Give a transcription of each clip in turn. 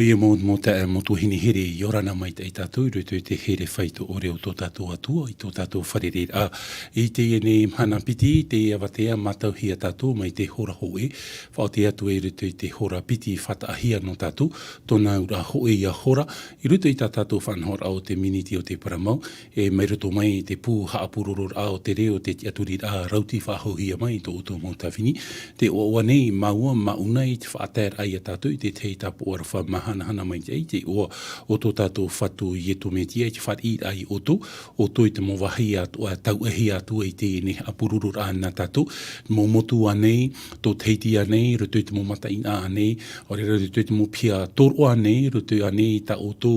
Oia mo tuhini here i orana mai te tātou, i rutu te here whaito o reo tō tātou atua, i tō tātou wharere. I te ene mhana piti, te awatea matauhia tātou mai te hora hoe, whao te atu e rutu i te hora piti whataahia no tātou, tōna ura hoe i a hora, i rutu i tā tātou whanhora o te miniti o te paramau, e mai ruto mai te pū haapururur a o te reo te aturi a rauti whahohia mai tō uto mō tawhini, te oa nei maua maunai te whaatēr ai a tātou, i te te tapu ora wha hana mai te o tō tātou whatu i e tō me tia, te whati ai o tō i te mo wahi atua, tau ehi atua i te ne apururur a nā tātou, mō motu anei, tō teiti anei, rutu i te mo mataina anei, o rera rutu i te mo pia toro anei, rutu anei ta o tō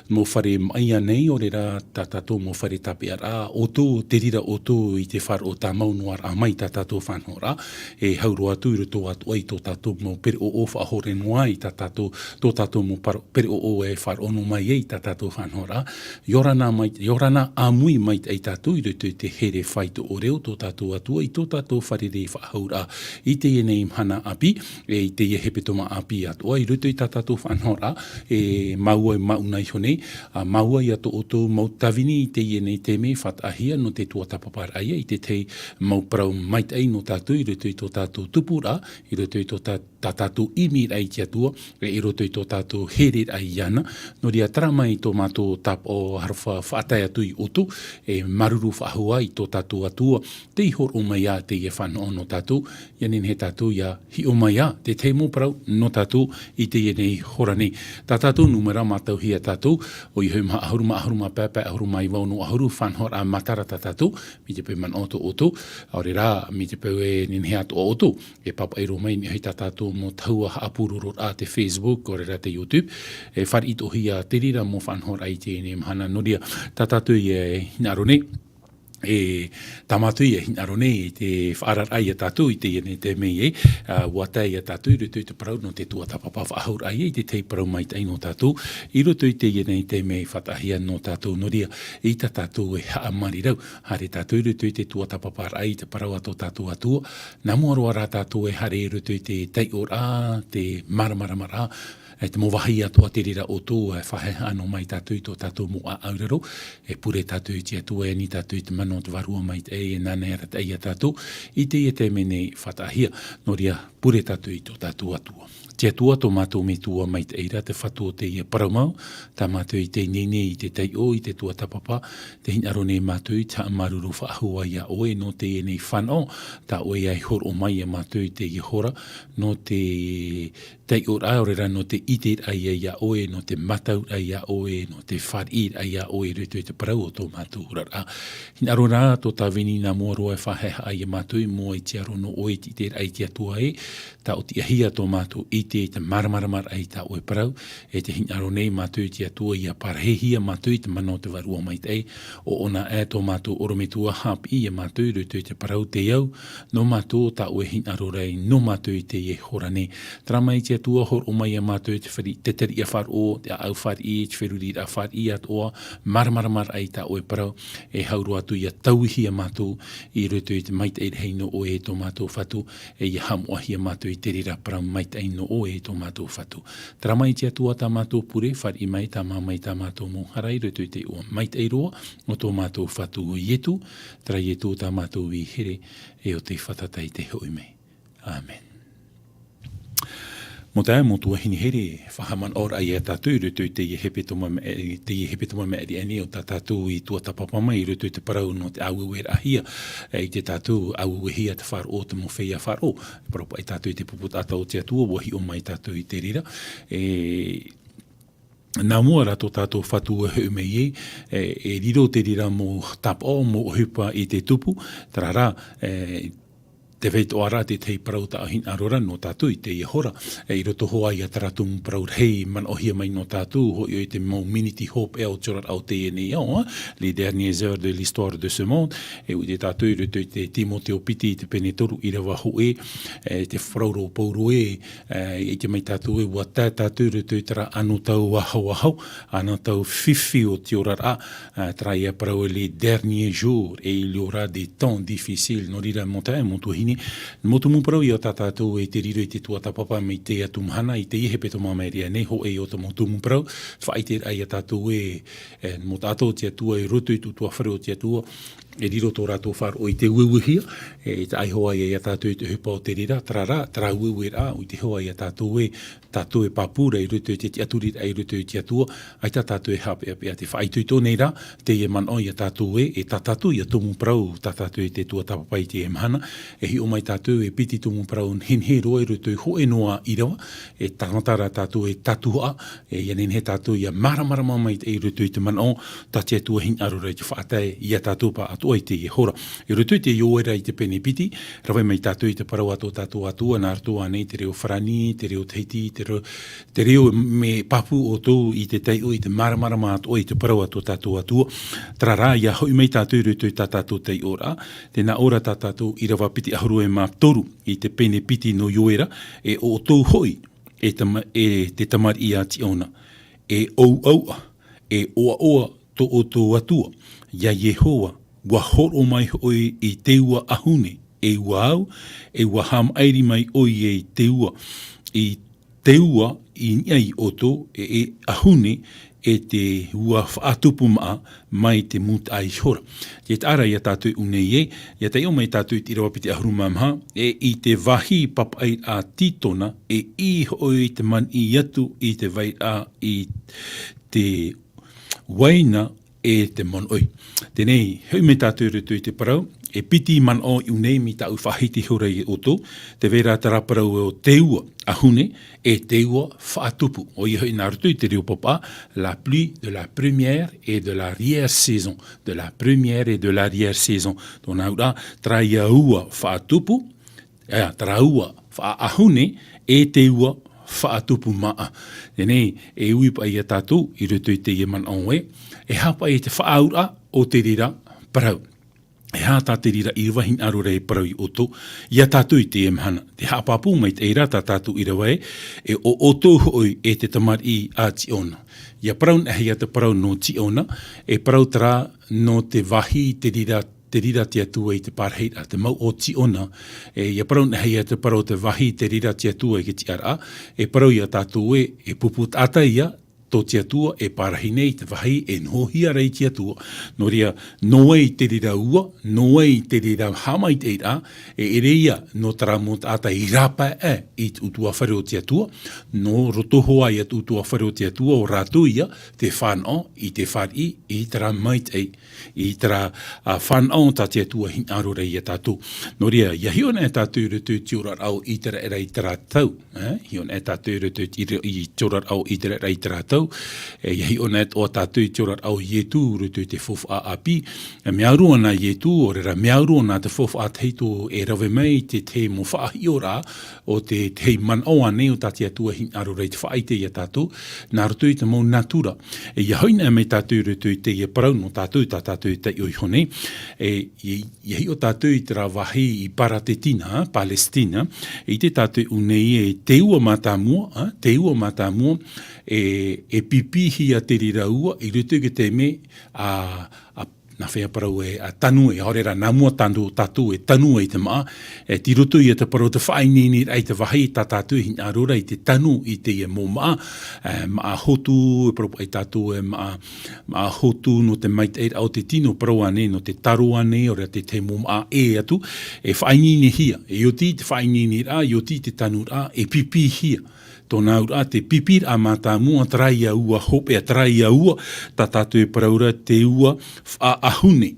mo whare mai anei, o rera tā tātou mo whare tape ara, o tō te rira o tō i te whar o tā maunuar a mai tā tātou whanhora, e hauro atu i rutu atu ai tō tātou mo pere o whahore noa i tā tātou, tō tātou mo pere o e whar ono mai ei tā tātou whanhora. Yorana amui mai ei tātou i rutu te here whaito o reo tō tātou atua i tō tātou wharere whahaura i te enei mhana api e i te hepetoma api atua i rutu i tā tātou whanhora e maua i maunai hone maua i ato o tō mau tawini i te enei te me whatahia no te tua tapapar aia i te te mau prau mai ei no tātou i rutu i tō tātou tupura i rutu i tō tātou imi rei ki atua e i rutu i tō tātou here ai iana, no ria trama i tō mātou tap o harwha whaatai atu i otu, e maruru whahua i tō tātou atua, te ihor o mai a te e whano no tātou, ianin he tātou ia hi o mai a, te te mōparau no tātou i te e nei horane. Tā tātou numera mātou hi a tātou, o i hui ahuruma pēpē, ahuruma i wauno ahuru, whanhor a matara tā tātou, mi te pau man oto, aore rā, mi te pau e ninhe atu o oto, e papa e romai ni hui tā tātou mo taua apururur a te Facebook, ore rā te YouTube, e whari itohi a te rira mo whanhora i tēne mhana noria tātātou i e hinarone e tamatu i e hinarone i te whaarar ai a tātou i te ene te mei watai a tātou i rutu i te parau no te tua tapapa whahaur ai i te tei parau mai tai no tātou i rutu i te ene i te mei whatahia no tātou noria i ta tātou e haamari rau hare tātou i rutu i te tua tapapar ai te parau ato tātou atua na muaroa rā tātou e hare i rutu i te tei ora te maramara e te mowahi atua te rira o tō e whahe ano mai tātou i tō tātou mo a aurero, e pure tātou i te atua e ni tātou i te mano te varua mai te e nanera te eia tātou, i te te mene whatahia, no ria pure tātou i tō tātou atua. Te atua tō mātou me tua mai te eira, te whatua te ia paraumau, tā mātou i te nene i te tei o, i te tua tapapa, te hinarone mātou i tā maruru whaahua ia oe, no te enei whanau, tā oe ai hor o mai a mātou i te ihora, no te tei o raorera, no te iter ai ia oe, no te matau ai ia oe, no te wharir ai ia oe, rutu i te parau o tō mātou rara. Hinarona tō tā vini nā muaroa e whaheha ai a mātou, mua i te arono oe ti te ai te atua e, tā o ti ahia tō mātou i te maramaramar ai tā oe parau, e te hinaro nei mātou te atua i a parahehia mātou i te mano te varua mai te o ona e tō mātou orometua hap i a mātou rutu i te parau te iau, no mātou tā oe hinaro rei, no mātou i te e horane. Trama i te atua hor o mai a mātou te whari, te teri a whar o, te au whar i, te wheruri a whar i atoa, maramaramar ai tā oe parau, e hauru atu i a tauhi a mātou, i rutu i te maita e heino o e tō mātou whatu, e i hamuahi a mātou i te rira parau maita eino o e tō mātou whatu. Tramai te atua tā mātou pure, whar i mai tā mamai tā mātou mōharai, rutu i te o maita eiroa, o tō mātou whatu o ietu, tra ietu tā mātou i here, e o te whatatai te hoi mei. Amen. Mo tā mo tua hini here, whahaman ora i a tātou rutu i te hepetoma me eri ane o tā tātou i tua tapapa mai rutu i te parau no te auwe ahia i te tātou auwe hia te whar o te mo whea whar o propa i tātou i te puputata o te atua wahi o mai tātou i te rira nā mua rato tātou whatu e heu mei e riro te rira mo tapo mo hupa i te tupu tarara te weit o ara te tei parau ta ahin arora no tātou i te ihora. E i roto hoa i a taratung parau rei man ohia mai no tātou ho i te mau Minuti hope e o tjorat au te ene iau, les dernières heures de l'histoire de ce monde. E u te tātou i roto i te Timoteo piti i te penetoru i rawa ho te whrauro pauro i te mai tātou e ua tātou roto i tara anu tau wahau, anu tau whiwhi o te ora tra ia parau les derniers jours e il y aura des temps difficiles. No rira mo tae mo tuhini whaine. Mo tumu parau i o tātātou e te riro i te tuatapapa me te atumhana i te ihe peto mamaerea nei ho e o te mo tumu parau. Whaite ai a tātou mo tātou te atua e roto i tutua whare o te atua e riro tō rātou whāro o i te uehuhia e te aihoa i a tātou i te hupa o te rira tra uehu e rā o i te hoa i a tātou e pāpura i roto i te aturit ai roto i te atua ai tā tātou e hape a te whaitui tō nei rā te e man o i a tātou e tā tātou i a tumu parau tā tātou i te tuatapapai te e mahana e hi o mai tātou e piti tumu parau henhe roa i roto i hoe noa i rawa e tāngata tātou e tatua e ianen he tātou i a maramara mai i roto i te man o tā te atua hin arora i te whaatai i a tātou pa atua i te e hora. I roto i te ioera i te pene piti, rawai mai tātou i te parau ato tātou atua, nā atua nei te reo wharani, te reo Tahiti, te reo me papu o tō i te tei o i te maramara atua i te parau ato tātou atua. Trara, ia hoi mai tātou i roto i tā tātou tei ora, tēnā ora tā tātou i rawa piti ahuru e mā toru i te pene piti no ioera, e o tō hoi e te tamari i a tiona, e au, e oa tō o tō atua, ia Yehowa, wa horo mai oi i te ua ahune, e ua au, e ua ham airi mai oi e te ua i niai oto e ahune e te ua whaatupu maa mai te mut ai hora. Te ara ia tātou unei ia te o mai tātou i rawa piti ahuru mamha, e i te wahi papai a titona, e i hoi te man i atu i te vai a i te waina e te man oi. Tenei, hui me tātou rutu i te parau, e piti man o i unei mi tau whahiti hura i oto, te vera tara parau o te ua ahune, e te ua whaatupu. O i hui nā rutu i te reo papa, la pluie de la première et de l'arrière-saison. De la première et de l'arrière-saison. Tōna ura, tra ia ua whaatupu, tra ua whaahune, e te ua whaatupu maa. Tenei, e ui pa ia tātou, i rutu i te ieman onwe, e hapa e te whaaura o te rira parau. E hata te rira i wahin arore e parau i oto, ia tātou i te emhana. Te hapapu mai te eira tā tātou i rawa e o oto hoi e te tamari i a tiona. Ia parau nahi a te parau no tiona, e parau tara no te wahi te rira te atua i te parheira, te mau o tiona, ia parau nahi a te parau te wahi te rira te atua i ki ti ara, e parau ia tātou e puput ata ia, tō te atua e parahine i te wahi e nohia rei te atua. No rea, noa i te rira ua, noa i te rira hama i te ira, e reia no taramot ata i rapa i utua whare o te atua, no rotohoa i at utua whare o te atua o rātou ia, te whanau i te whari i tara mait i tara whanau ta te atua hin aro rei a tātou. No rea, ia hiona e tātou rutu i tiorar au i tera era i tera tau, hiona e tātou rutu i tiorar au i tera era i tera tau, e iahi o net o tātou i tiorar au ietu rutu i te fofu a api, e meaurua na ietu o rera meaurua na te fofu a teito e rawe mai te mo whaahi ora o te man oa nei o tāti atua hin aro rei te whaaite i a tātou, nā rutu i te mau natura. E iahoina me tātou rutu i te ia parau no tātou i te oi hone, e iahi o tātou i te rawahi i Paratetina, Palestina, i te tātou unei e te ua mātāmua, e pipihi a te rira ua, i rutu ke te me na whea parau a tanu e horera nā mua tātou e tanu e te maa, e ti rutu i te parau te whainini ai te wahi tā tātou hin arora i te tanu i te e mō maa, maa hotu, e parau ai tātou e maa hotu no te mait e au te tino parau ane, no te taro ane, ora te mō maa e atu, e whainini hia, e oti te whainini ra, e oti te tanu ra, e pipi hia. Tōna ura te pipir a mātāmua trai a ua hope a trai a ua tā tātou e paraura te ua whaahune,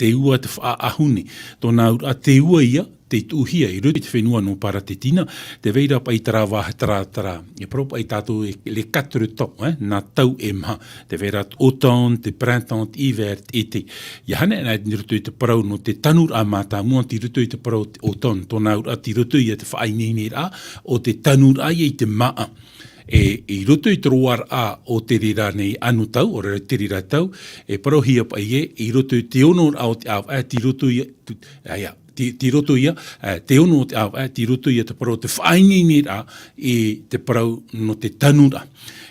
te ua te whaahune. Tōna ura te ua ia, te tuhia i ruti te whenua no Paratetina, te veira pa i tara, e propa i tātou le 4 temps, nā tau e maha, te veira automne, te printemps, hiver, été. Ia hane nai ni rutu i te parau no te tanur a mātāmua, ti rutu i te parau automne, tōna ura ti rutu i te whainini ra, o te tanur ai i te maa. E i roto i te roar a o te rira nei anu tau, o rira te rira tau, e parohia pa i roto i te onor a o te au, ti roto i, ti roto ia, te ono te au, ti roto ia te parau te whaingi rā e te parau no te tanura.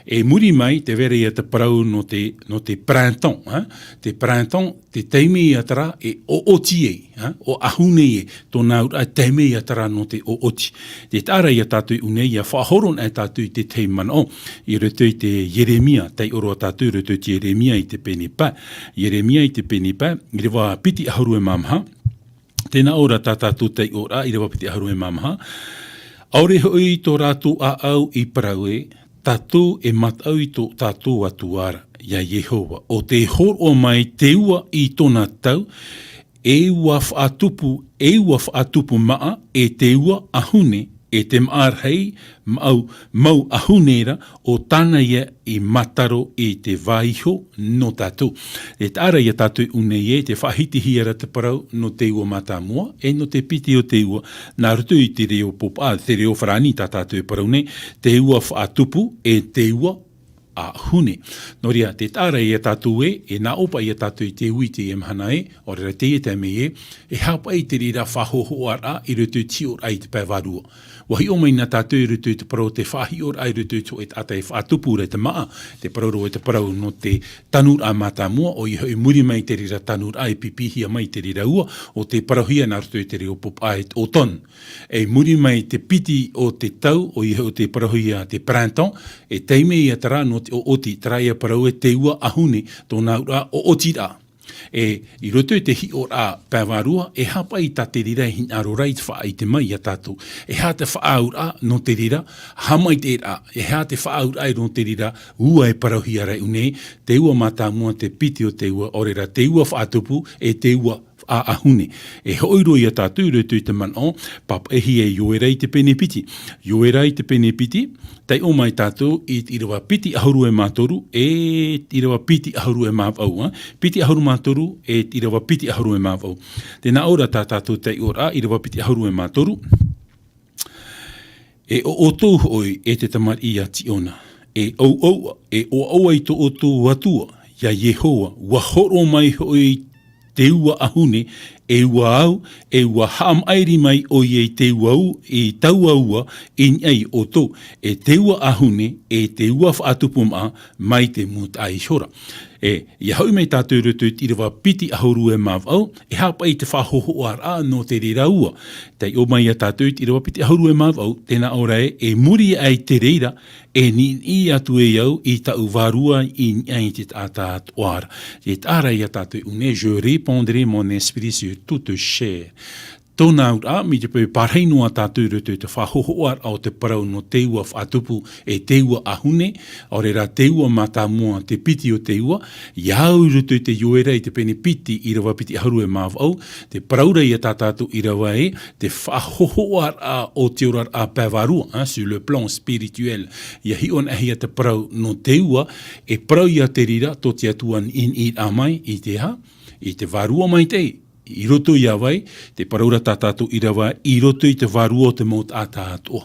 E muri mai te vere ia te parau no te printemps. Te printemps, te teime ia tara e o oti e, o ahune e, tōna ura teime ia tara no te o oti. Te tāra ia tātui une ia whahoron e tātui te teimano, i roto i te Jeremia, tei oro tātui roto i te Jeremia i te penipa. Jeremia i te penipa, i rewa piti aharu e mamha, tēnā ora tātātou tei ora, i rewa piti aharu e mamha. Aure hoi tō rātou a au i parau e, tātou e matau i tō tātou atuara, ia Yehova. O te hor o mai te ua i tōna tau, e ua whaatupu maa, e te ua ahune, e te maarhei, mau ahunera, o tāna ia i mataro i te vaiho no tātou. E tāra ia tātou une e, te whahiti hiara te parau no te ua matamua, e no te piti o te ua, nā rutu i te reo popa, te reo wharani tā tātou e parau ne, te ua whaatupu, e te ua a hune. Noria, te tāra ia tātou e nā opa ia tātou i te ui te emhana e, o rera te te me e hapa i te rira whahoho ara i rutu tior ai te pēwarua. Wahi o mai nā tātou i rutu te parau te whahi ora ai rutu to e ata e whaatupu re te maa, te parau e te parau no te tanur a matamua, o i hoi muri mai te rira tanur a e pipihia mai te rira ua, o te parauhia nā rutu i te reo pop a e o ton. E muri mai te piti o te tau, o i hoi te parauhia te printemps, e teime ia tara no o oti traia parau e te ua ahune tōna ura o oti rā. E i roto i te hi o rā pēwarua, e hapa i tā te rira e hinaro rai te wha i te mai a tātou. E hā te whaau rā no te rira, hamai te rā. E hā te whaau rā no te rira, ua e parauhia rai une, te ua matamua te piti o te ua, orera te ua whaatupu e te ua a ahune. E hoiro ia tātou roto i te manon, papa ehi e Joël i te penepiti. Joël i te penepiti, tei o mai tātou i rewa piti ahuru e mātoru, e i rewa piti ahuru e māwau. Piti ahuru mātoru, e i rewa piti ahuru e māwau. Tēnā ora tātou tei ora, i rewa piti ahuru e mātoru. E o tō hoi e te tamar i a tiona. E o au ai tō o tō atua, ia Yehowa, wa horo mai hoi te ua ahune, e ua au, e ua ham airi mai o i te ua u, e taua ua, e ai o tō, e te ua ahune, e te ua whaatupu maa, mai te mut ai shora. E ia hau mei tātou rutu i rewa piti ahuru e māwau, e hapa i te whahoho ara no te reira ua. Tei o mai a tātou i rewa piti ahuru e māwau, tēnā ora e muri ai te reira, e ni i atu e au i tau varua i ai te tātā atuara. E tāra i a tātou une, je répondrai mon esprit sur toute chair. Tōna ura, mi te pēi parheinoa tātou rutu te whahohoar au te parau no te ua whaatupu e te ua ahune, o rera te ua matamua te piti o te ua, iau rutu te Joël i te pene piti i rawa piti haru e māwau, te paraura i a tātātou i rawa e, te whahohoar a o te orar a pēwarua, sur le plan spirituel. Ia hi on ahi a te parau no te ua, e parau i a te rira, tō te atuan in i amai i te ha, i te varua mai te i roto i awai, te paraura tātātou i rawa, i roto i te varua o te maut a tātua.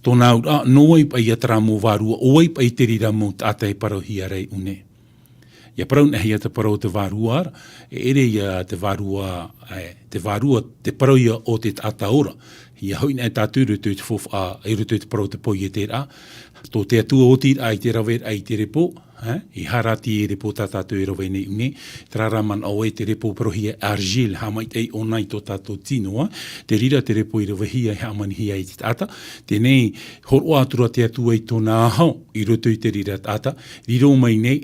Tōna ura, no waipa i atara mō varua, o waipa i te rira maut a tai parauhia rei une. Ia parau nahi a te parau te varua ara, e ere ia te varua, te parauia o te ataora. Ia hoina e tātou roto i te fofa, e roto i te parau te poi e te rā. Tō te atua o tira ai te rawer ai te repo, i harati e repo tātou e rawe nei une, traraman au e te repo parohia argil, hamait ei o nai tō tātou tinoa, te rira te repo i rawe hia i hamani hia i te tata, tenei horo atura te atua i tōna ahau, i roto i te rira tata, riro mai nei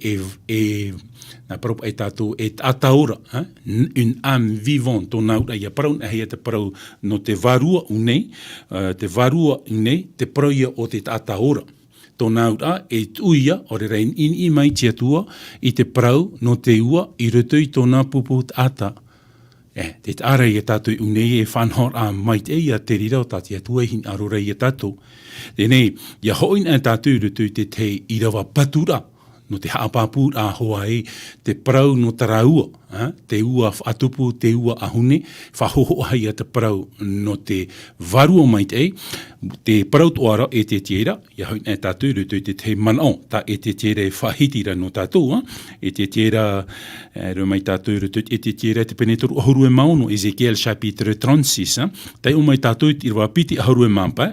na parau e tātou e ataora, un âme vivant, tōna ura ia parau, hei te parau no te varua unei, te parau ia o te ataora. Tōna ura e tuia o re rein in i mai tia tua i te parau no te ua i roto i tōna pupu ata. Te tāra i a tātou unei e whanhor a mai te ia te rira o tātia tua hin arora i a tātou. Tenei, ia hoin a tātou roto i te te i rawa patura. no te haapapū a hoa e, te parau no taraua, te ua whaatupu, te ua ahune, whahoho hai a te parau no te varua mai te parau toara e te tiera, ia hoi e tātou rutu te manao, ta e te tiera e whahitira no tātou, e te tiera, reo mai tātou rutu, e te tiera te penetoru ahuru e mau no Ezekiel chapitre 36, te o mai tātou i rwa piti ahuru e mampa,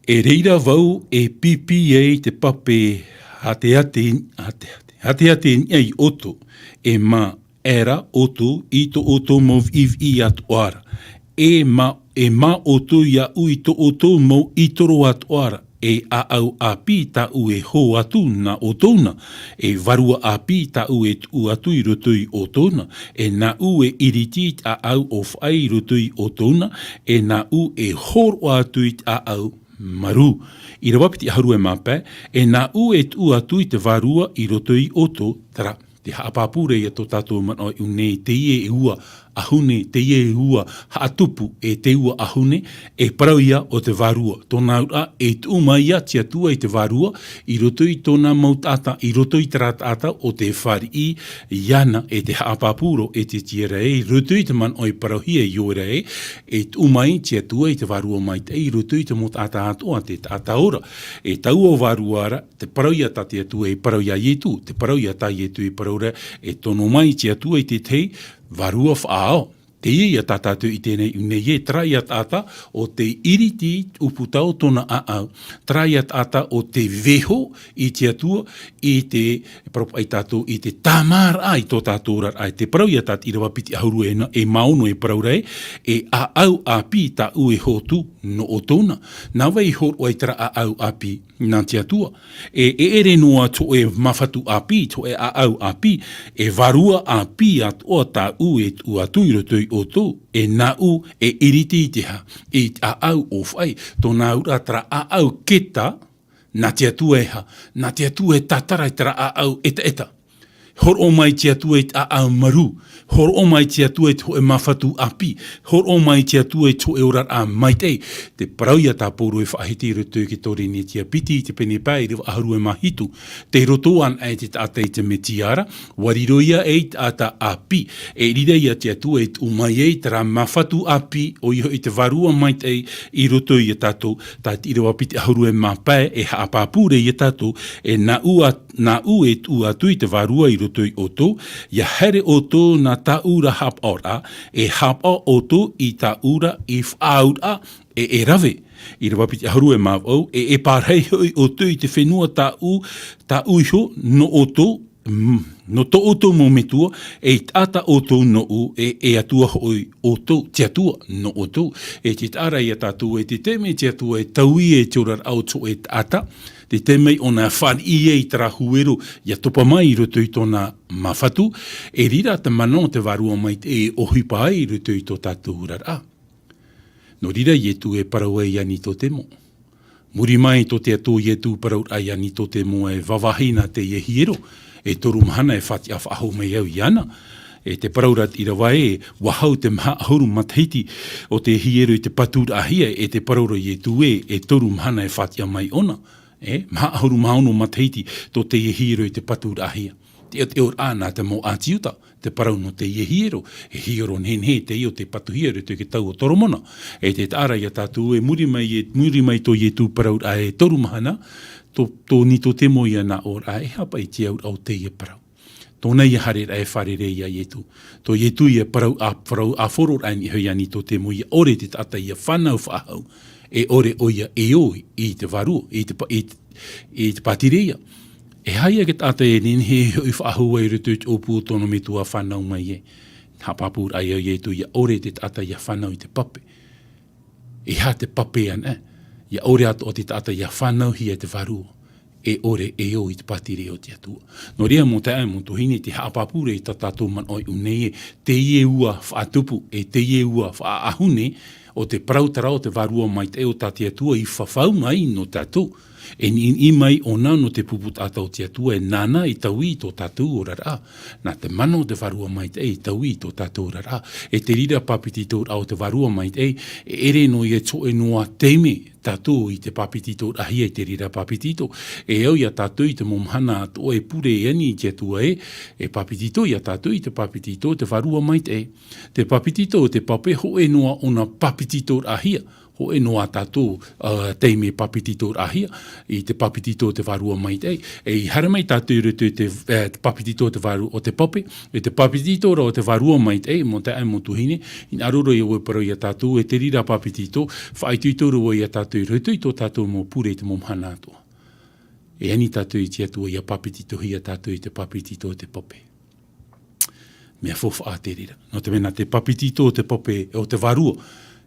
e reira vau e pipi ei te pape hate ei oto, e ma era oto i to oto mov iv i at oara, e ma oto ia ui to oto mo i toro at oara, e a au api ta u e ho atu na otona, e varua api ta u e tu atu i rotui otona, e na u e iriti a au of ai rotui otona, e na u e hor o atu i a au maru. I rawapiti haru e mapa, e na u e tu atu i te varua i rotui oto, tara, te haapapure i a tō tātou mana i unei te ie e ua ahune, te ie e ua haatupu e te ua ahune, e parau ia o te varua. Tōna ura e tu mai ia tia tua i te varua, i roto i tōna mautata, i roto i taratata o te whari i iana e te haapapuro e te tiera e, roto i te man o i parau hia i ora e tu mai tia tua i te varua mai te, i roto i te motata atoa te tata ora. E tau o varuara, te parau ia tatia tua e parau ia ietu, te parau ia ta ietu i parau rea, e tono mai tia tua i te tei, varua whaao. Te ia tātātou i tēnei unei e trai at ata o te iriti uputau tona aau. Trai at ata o te veho i te atua i te ai tātou i te tamara ai tō tātou rar ai. Te parau ia tāt i rawa piti ahuru e maono e parau rei e aau api tā ue hotu no o tōna. Nā wei hor o ai tara aau api nā te atua. E ere noa to e mawhatu api, to e aau api, e varua api at o tā ue tu atui rotui o tō, e nā u e iriti i te ha, e a au o whai, tō nā ura tara a au keta, nā te atua e ha, nā te atua e tatara i tara a au eta. Hor o mai te atua e a au maru, hor o mai te atua e to e mawhatu api, hor o mai te atua e to e orar a maitei, te parau ia tā pōru e whahiti roto ki tōre ni te apiti, te pene pai, rewa aharu e mahitu, te rotoan e te tata i te metiara, wariro ia e tata api, e rira ia te atua e umai e tara mawhatu api, o iho i te varua maitei, i roto ia tātou, tā i rewa piti aharu e mapai, e haapapure ia tātou, e na u e tu atu i te varua i roto i oto, ia here oto na taura hap ora, e hap oto i taura i whaura e rave. I rawapiti haru e mawau, e parhei hoi oto i te whenua ta uiho no oto, no to oto mo metua, e tata oto no u, e atua hoi oto, te atua no oto, e te tara i a tatu e te teme te atua e taui e te orar auto e tata, te temei o nā whan i e i tara huero, ia topa mai i roto i tōna mawhatu, e rira te mano te varua mai te e ohipa ai i roto i tō tātou rara. No rira i etu e parau e iani tō te mo. Muri mai tō te ato i etu parau a iani tō te mo e wawahina te e hiero, e toru mahana e whati a whaho mai au iana. E te paraurat i rawa e wahau te maha ahuru matahiti o te hiero i te patura ahia, e te paraura i etu e toru mahana e whati a mai ona. Maha ahuru maono matahiti tō te iehiro i te patura ahia. Te or āna te mo ātiuta, te parau no te iehiro, e hiro nhenhe te io te patuhiro te ke tau o toromona. E te tāra ia tātou e muri mai tō ietu parau a e toru mahana, tō ni tō te mo ia na or a e hapa i te au te ie parau. Tōna ia harera e wharere ia ietu. Tō ietu ia parau a whoror ani hoi ani tō te mo ia ore te tata ia whanau whahau. E ore oia e oi i te varu, i te patireia. E haia ke tata e nini he hoi whaahua i rutu o opu o tono me tua whanau mai e. Hapapur ai au ietu ia ore te tata ia whanau i te pape. E ha te pape ana. Ia ore ato o te tata ia whanau hi e te varu. E ore e oi te patire o te atua. No rea mo te ai mo tuhine te hapapure i tatato man oi unei e te ie ua whaatupu e te ie ua whaahune o te prautara o te varua mai te o tati atua i whawhau mai no tātou. E ni mai o nā no te puput atau te atua e nāna i tau i tō tātou ora rā. Nā te mano te varua mai te i tau i tō tātou ora rā. E te rira papiti tō au te varua mai te e ere no i e tō e noa teime tātou i te papiti tō ahia i te rira papiti tō. E au ia tātou i te momhana ato e pure e ani i te atua e papiti tō ia tātou i te papiti tō te varua mai te. Te papiti tō te pape ho e noa ona papiti tō ahia. Ho e noa tātou teime papiti tō ahia i te papiti tō te varua mai te. E i hara mai tātou rutu te papiti tō te varu o te pape. E te papiti tō o te varua mai te mo te ai mo tuhine. In aroro i oe parau ia tātou e te rira papiti tō. Whaitui tōru o ia tātou rutu i tō tātou mo pure te momhana atua. E ani tātou i te atua ia papiti tō hia tātou i te papiti tō te pape. Mea fofa a te rira. No te mena te papiti tō te pape o te varua.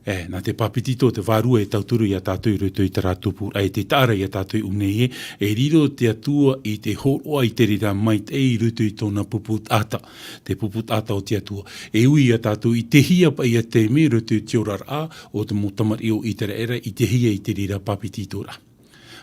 Nā te papitito te varua e tauturu i a tātou rutu i te rātupu, e te tāra i a tātou unei e riro te atua i te horoa i te rira mai te i rutu i tōna puput ata, te puput ata o te atua. E ui i a tātou i te hia pa i a te me rutu i te orar a o te motamar i o i te era i te hia i te rira papitito ra.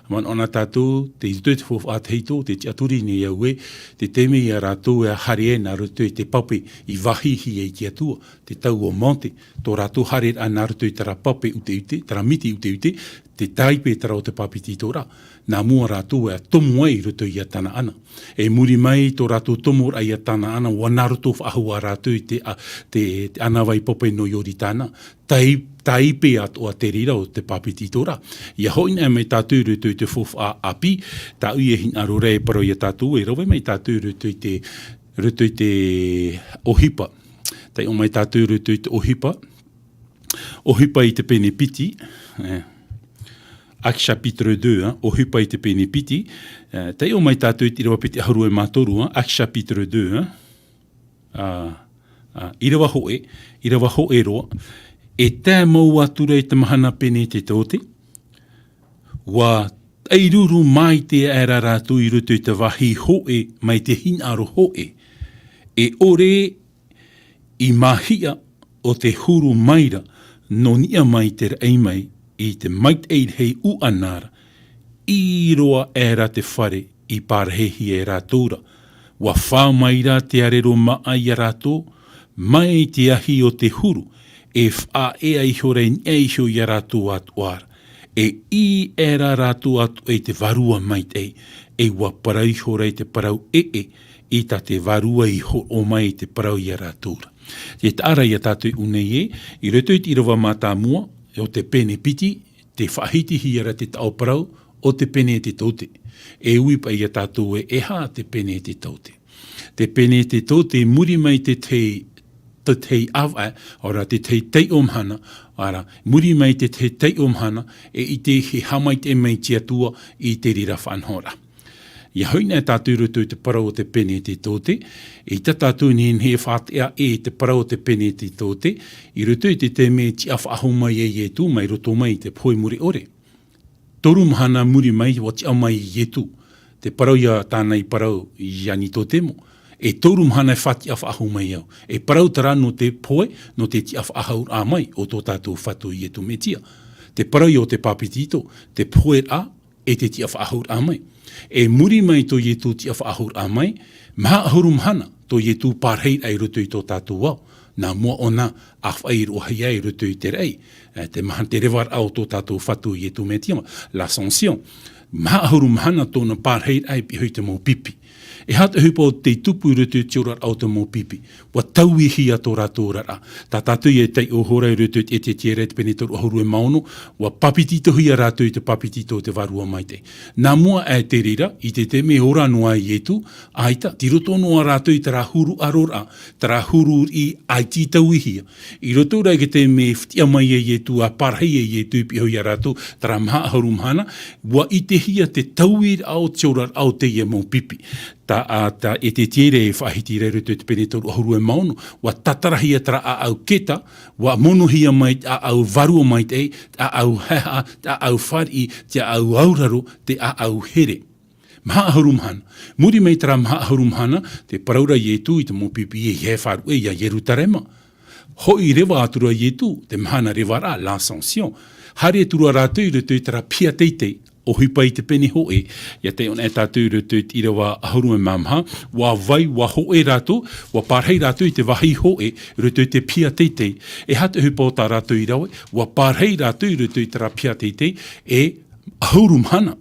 Man ona tātou, te itu te fof ateito, te tiaturi ni iau te teme i a rātou e a hare e nā rutu i te pape i wahihi e i te atua, te tau o monte, tō rātou hare a nā rutu i tara pape ute ute, tara miti ute ute, te taipe tara o te papiti tō rā. Nā mua rātou e a tomu ai rutu i a tana ana. E muri mai tō rātou tomu ai a tana ana, wa nā rutu whaahua rātou i te anawai pape no yori tāna. Taipe ato a te rira o te papiti tō rā. Ia hoina e mai tātou rutu i te fof a api, tā ui e hina rore e paro i a tātou, e rowe mai tātou rutu i te ohipa. Tai o mai tātou rutu i te ohipa. Ohipa i te pene piti, Acte chapitre 2, ohipa i te pene piti. Tai o mai tātou i te irawa piti haru e mātoru, Acte chapitre 2, irawa hoe roa. E tā mau atura i te mahana pene te tōte, wa eiruru mai te era rātou i rutu i te wahi hoe mai te hinaro hoe, e ore i mahia o te huru maira no nia mai te rei mai i te mait eid hei uanara, i roa era te whare i pārhehi e rātoura, wa whāmaira te arero maa i a rātou, mai te ahi o te huru, e wha e ai hore nei hio i a rātou atu ara. E i era rātou atu e te varua mai te e wa parau hore te parau i ta te varua i o mai te parau i a rātoura. Te tāra i a tātou unei i roto i irawa mātā mua, o te pene piti, te whahiti hiara te tau parau, o te pene te taute. E ui pa i a tātou e ha te pene te taute. Te pene te taute muri mai te tei awa, ora te tei omhana, ora muri mai te tei omhana, e i te he hamai te mai te atua i te rira whanhora. Ia hoina e tātou rutu te parau o te pene te tōte, i ta tātou ni he whātea e te parau o te pene te tōte, i rutu i te me ti awhaho mai e tu, mai roto mai te poi muri ore. Toru mahana muri mai o ti au mai e tu, te parau ia tānei parau i ani tō temo. E toru mahana e whati awhaho mai au. E parau tara no te poe, no te ti awhaho a mai, o tō tātou whatu i e tu metia. Te parau i o te papitito, te poe a, e te ti awhaho a mai. E muri mai tō i e tu ti awhaho a mai, maha ahuru mahana, tō i e tu pārhei ai rutu i tō tātou wau. Nā mua ona awhai rohai ai rutu i te rei. Te maha te rewar au tō tātou whatu i e tu metia. L'ascension. Maha ahuru mahana tōna pārhei ai pi te mō pipi. E hata hupa o te tupu rutu te ora au te mō pipi. Wa tau ihi a tō rātou rara. Tā tātou i e tei o horai rutu e te tiere te pene toru ahuru e maono, wa papitito hui a rātou i te papitito te varua mai te. Nā mua e te rira, i te me ora noa i etu, aita, ti roto noa rātou i tara huru arora, tara huru i aiti tau ihia. I roto rai ke te me whitia mai e etu, a parhei e etu i hui a rātou, tara maha ahuru mahana, wa i te hia te tauir au te ora au te ia mō pipi. Ta e te tiere e whahiti reiru te pene toru ahuru e maono, wa tatarahia tara a au keta, wa monohia mai a au varua mai te, a au heha, a au whari, te a au auraro, te a au here. Maha ahuru mahana. Muri mai tara maha ahuru mahana, te paraura i etu i te mopipi e he wharu e ia yeru tarema. Hoi rewa atura i etu, te mahana rewa rā, l'ascension. Hare tura rātou i rutu i tara pia teitei, o hipai te pene ho e, ia te on e tātou rutui ira wa ahuru e mamha, wa vai wa ho e rato, wa parhei rato i te wahi ho e, rutui te pia teitei, e hata hupo tā rato i rawe, wa parhei rato i rutui tera pia teitei, e ahuru mana.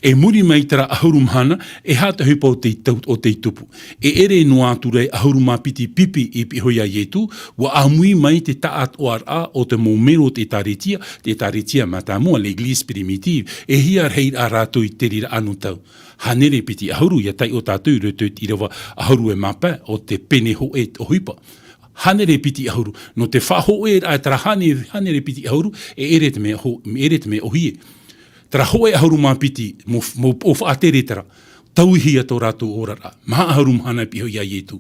E muri mai tera ahuru mahana, e hata hupa o te tupu. E ere no aturei ahuru mapiti pipi i pihoia ietu, wa amui mai te taat o ara o te momero te taritia matamua, l'Église primitive, e hia rei a rato i te rira anu tau. Hanere piti ahuru, ia tai o tātou rutui irawa ahuru e mapa o te pene ho e o huipa. Hanere piti ahuru, no te whaho e a tera hanere piti ahuru, e ere te me o hie. Tera hoe ahuru mapiti, mo o whaatere tera, tauhia tō rātou orara, maha ahuru mahana piho ia ietu.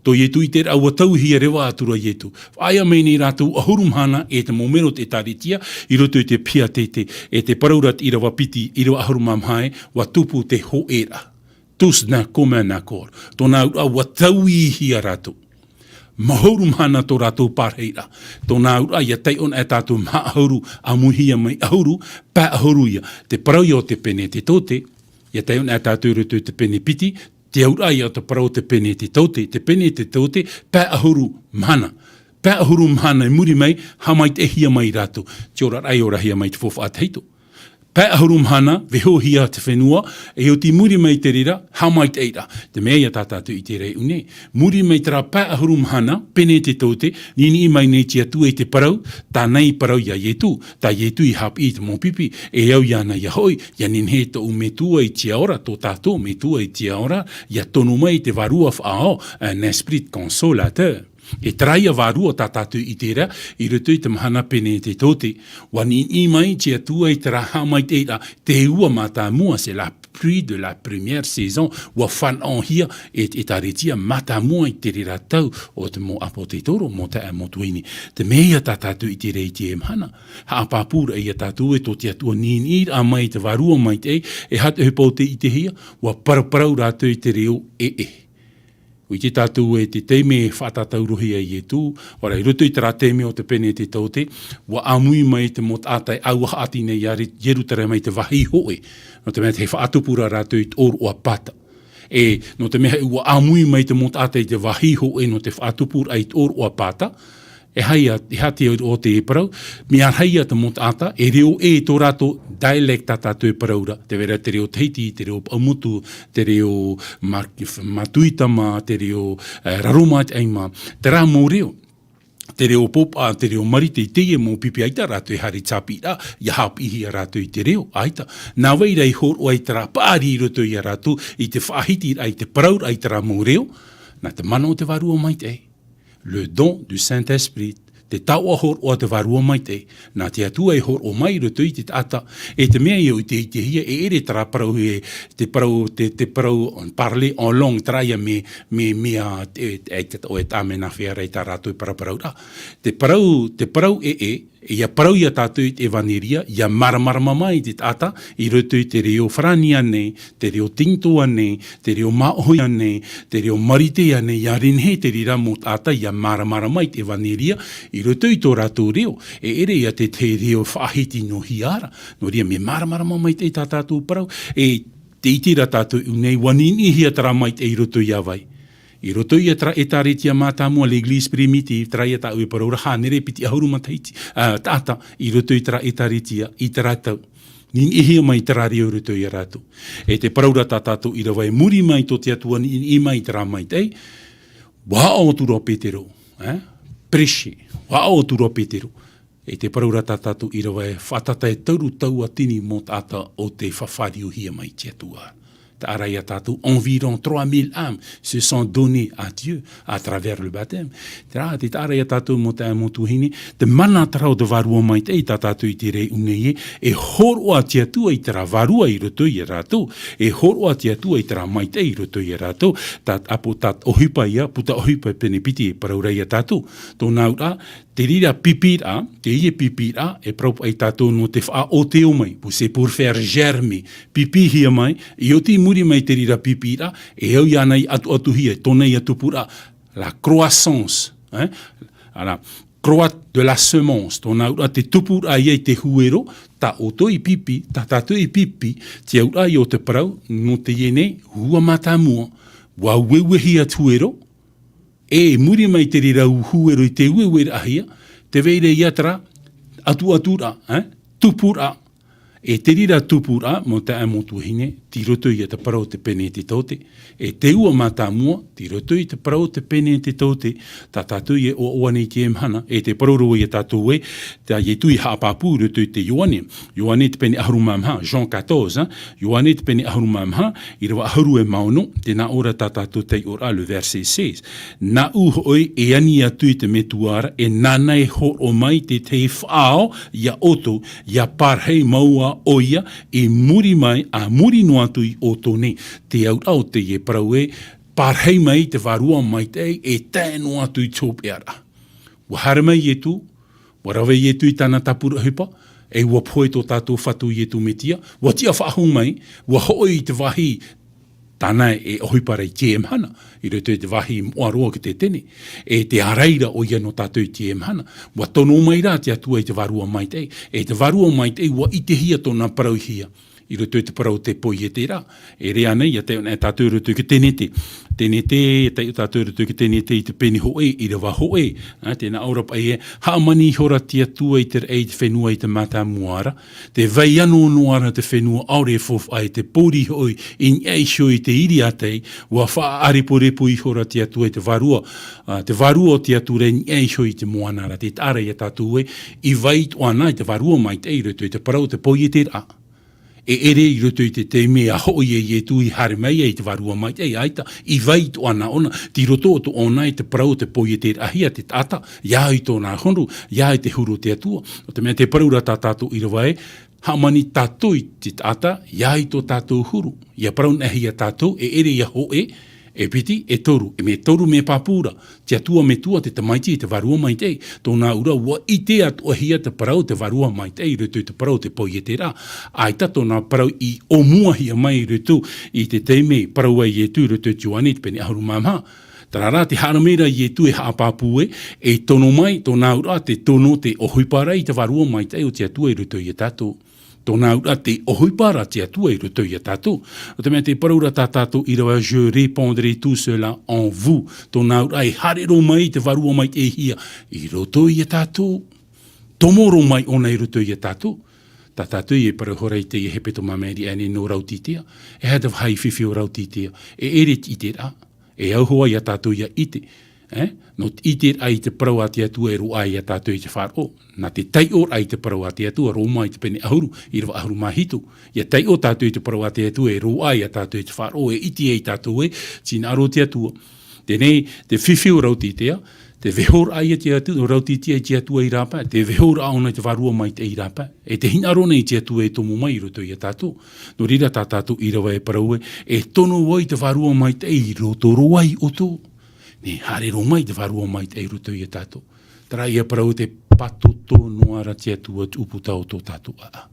Tō ietu i tera aua tauhia rewa atura ietu. Aia mei nei rātou ahuru mahana e te momero te taritia, i roto i te pia tete, e te paraurat i rawa piti, i rawa ahuru mamhae, wa tupu te ho era. Tous na koma na kor. Tōna aua tauhia rātou. Mahoru mana tō rātou pārheira. Tōna ura ia tei on e tātou maa ahuru, amuhia mai ahuru, pā ahuru ia. Te parau ia o te pene te tote, ia tei on e tātou rutu te pene piti, te aura ia o te parau te pene te tote, pā ahuru mana. Pā ahuru mana i muri mai, hamai te hia mai rātou. Te ora rai ora hia mai te fofa ateito. Pā ahuru mahana, veho hia te whenua, e o ti muri mai te rira, hamai te eira. Te mea ia tātātou i te rei une. Muri mai tera pā ahuru mahana, pene te tote, nini i mai nei tia tu e te parau, tā nei parau ia ietu, tā ietu i hap i te mōpipi, e au ia na ia hoi, ia ninhe tō me tua i tia ora, tō tātou me tua i tia ora, ia tonu mai te varua whaao, un esprit consolateur. E traia varua tātātou i tera, i rutu i te mahana pene te tote. Wani i mai tia tua i tera hamai teira, te ua mata mua, c'est la pluie de la première saison, wa fan en hia, et taritia mata mua i te rira tau, o te mo apo te toro, mo te amotuini. Te mea tātātou i te rei te mahana. Ha apapura i a tātou e tō tia tua ninir a mai te varua mai te e hatu hupote i te hia, wa paraparau rātou i te reo e. Ui te tātou e te teime e whātatauruhia i e tū, ora i rutu i tera teime o te pene te taute, wa amui mai te mot ātai auaha atine i yerutara mai te wahi hoe, no te mea te he whaatupura rātou i te oru o pata. E no te mea wa amui mai te mot ātai te wahi hoe no te whaatupura i te oru o pata, e hati o te e parau, mi arhaia te mot ata, e reo e tō rato dialecta tātou e paraura, te vera te reo Tahiti, te reo Paumutu, te reo Matuitama, te reo Raromait Aima, te rā mō reo. Te reo popa, te reo marite i teie mō pipi aita rātou e hari tāpi rā, ia hap ihi a rātou i te reo, aita. Nā weira i horo ai te rā pāri i roto i a rātou, i te whahiti ai te paraura ai te rā mō reo, nā te mana o te varua mai te le don du Saint-Esprit, te taua hor o te varua mai te, nā te atua e hor o mai roto i te ata, e te mea i te hia, e ere tera parau e, te parau, parle en langue, traia me mea, o e tāmena whea rei tā rātou i paraparau rā. Te parau e, ia parau ia tātou i te evaneria, ia maramarama mai te tata, i roto i te reo whrani ane, te reo tinto ane, te reo maohoi ane, te reo marite ane, ia rinhe te rira mō tata, ia maramara mai te evaneria, i roto i tō rātou reo, e ere ia te reo whahiti no hiara, no ria me maramarama mai te tātou parau, e te itira tātou unei wanini hia tara mai te i roto i awai. I roto i e tāretia mātāmua l'Église primitive, traia tā ue paraura hānere piti ahuru mataiti, tāta, i roto i e tāretia, i tā rātau. Nin ihia mai tera reo roto i a rātou. E te paraura tā tātou i rawai muri mai tō te atua ni i mai tera mai tei, wā o turo Petero, preshe, wā o turo Petero. E te paraura tā tātou i rawai whatata e tauru taua tini mō tāta o te whawhariu hia mai te atua. Araya tātou, environ 3000 âmes se sont données à Dieu à travers le baptême. Te araya tātou mo te amotuhine, te mana tarau te varua mai te tā tātou i te rei uneye, e horoa tia tua i tera varua i roto i rātou, e horoa tia tua i tera mai te i roto i rātou, tāt apo tāt ohipa ia, puta ohipa pene piti e parauraya tātou. Tō naura, te rira pipira, te ie pipira, e praupa ai tātou no te wha o te o mai, c'est pour faire germer, pipi hia mai, i o ti muri mai te rira pipira, e au ia nei atu hia, tōnei atu pura, la croissance, ala, croate de la semence, tōna ura te tupura ia I te huero, ta oto I pipi, ta tātou I pipi, te aura I o te parau, no te iene, hua matamua, wa wewehi at huero, e muri mai te rira huero I te uewere ahia, te veire iatra, atura, tupura, e te rira tupura, mo te amotu hine, ti roto I te parau te pene te tote, e te ua matamua, ti roto I te parau te pene te tote, ta tātou e o oane te emhana, e te paroro I tātou e, ta ye tui haapapu roto I te Ioane, Ioane te pene ahurumamha, Jean 14, Ioane te pene ahurumamha, I rawa ahuru e maono, te na ora ta tātou te ora, le verset 16, na uhoi e ani atu I te metuara, e nanai ho o mai te whaao, ia oto, ia parhei maua oia, e muri mai, a muri no atu I o tone, te au te ye parau e, parhei mai te varua mai te e tēno atu I tōpeara. Wa hara mai e tu, wa rawe e tu I tāna tapura hipa, e wa poe tō tātou whatu I tu metia, wa tia whahu mai, wa hoi I te wahi, tāna e ohipara I te emhana, I roto I te wahi moaroa ki te tene, e te areira o ia no tātou I te emhana, wa tono mai rā te atua I te varua mai te, e te varua mai te, wa I te hia tōna parau hia, I roto I te parau te poi e te rā. E rea nei, a te tātou roto ki tenete. Tenete, e tātou roto ki tenete I te peni hoe, I rewa hoe. Tēnā aura pa e, haamani hora tia tua I te rei te whenua I te mata muara. Te vai anu noara te whenua aure fof ai te pōri hoi I ngeisho I te iri atei, wa wha ariporepo I hora tia tua I te varua. Te varua tia tua ngeisho I te moanara. Te tāra I tātou e, I vai tuana I te varua mai te roto I te parau te poi e te rā. E ere I roto I te mea hoi e tui hare mai e te varua mai te aita, I vai to ana ona, ti roto o to ona I te parau te poi e te ahia te tata, ia I tōna honru, ia I te huru te atua. O te mea te paraura tā tātou I rawa e, hamani tātou I te tata, ia I tō tātou huru. Ia parau nahia tātou, e ere ia hoe, e piti, e toru me papura, te atua me tua te tamaiti I te varua mai te, tōna ura ua I te atua hia te parau te varua mai te, I roto I te parau te poi e te rā. Aita tōna parau I omua hia mai roto I te teime parau ai e tu roto Joane te pene ahuru mamha. Tara rā te haramera I e tu e haapapu e tono mai, tōna ura te tono te ohuipara I te varua mai te o te atua I roto I e tātou. Tōna ura te ohuipara te atua I roto I a tātou. O te mea te paraura tā tātou I rawa, je répondrai tout cela en vous. Tōna ura e harero mai te varua mai te hia I roto I a tātou. Tomoro mai ona I roto I a tātou. Tā tātou I e parahora I te I hepeto mameri ane no rautitea. E hata whai whiwhi o rautitea. E ere I te rā. E auhoa I a tātou I a ite. No I te ai te parau a te atua e roa I a tātou I te whāro. Nā te tai or ai te parau a te atua, roma I te pene ahuru, I rawa ahuru mahito. Ia tai o tātou I te parau a te atua e roa I a tātou I te whāro, e iti e tātou e, tina aro te atua. Tēnei, te whiwhi o rautitea, te vehor ai te atua, o rautitea I te atua I rāpa, te vehor aona I te varua mai te I rāpa, e te hinarona I te atua e tomu mai I roto I a tātou. No rira tā tātou I rawa e parau e tono ai te varua mai te I roto roa I oto. Ne harero mai te varua mai te roto I a tātou. Tara ia parau te patoto noara te atua uputa o tō tātou a.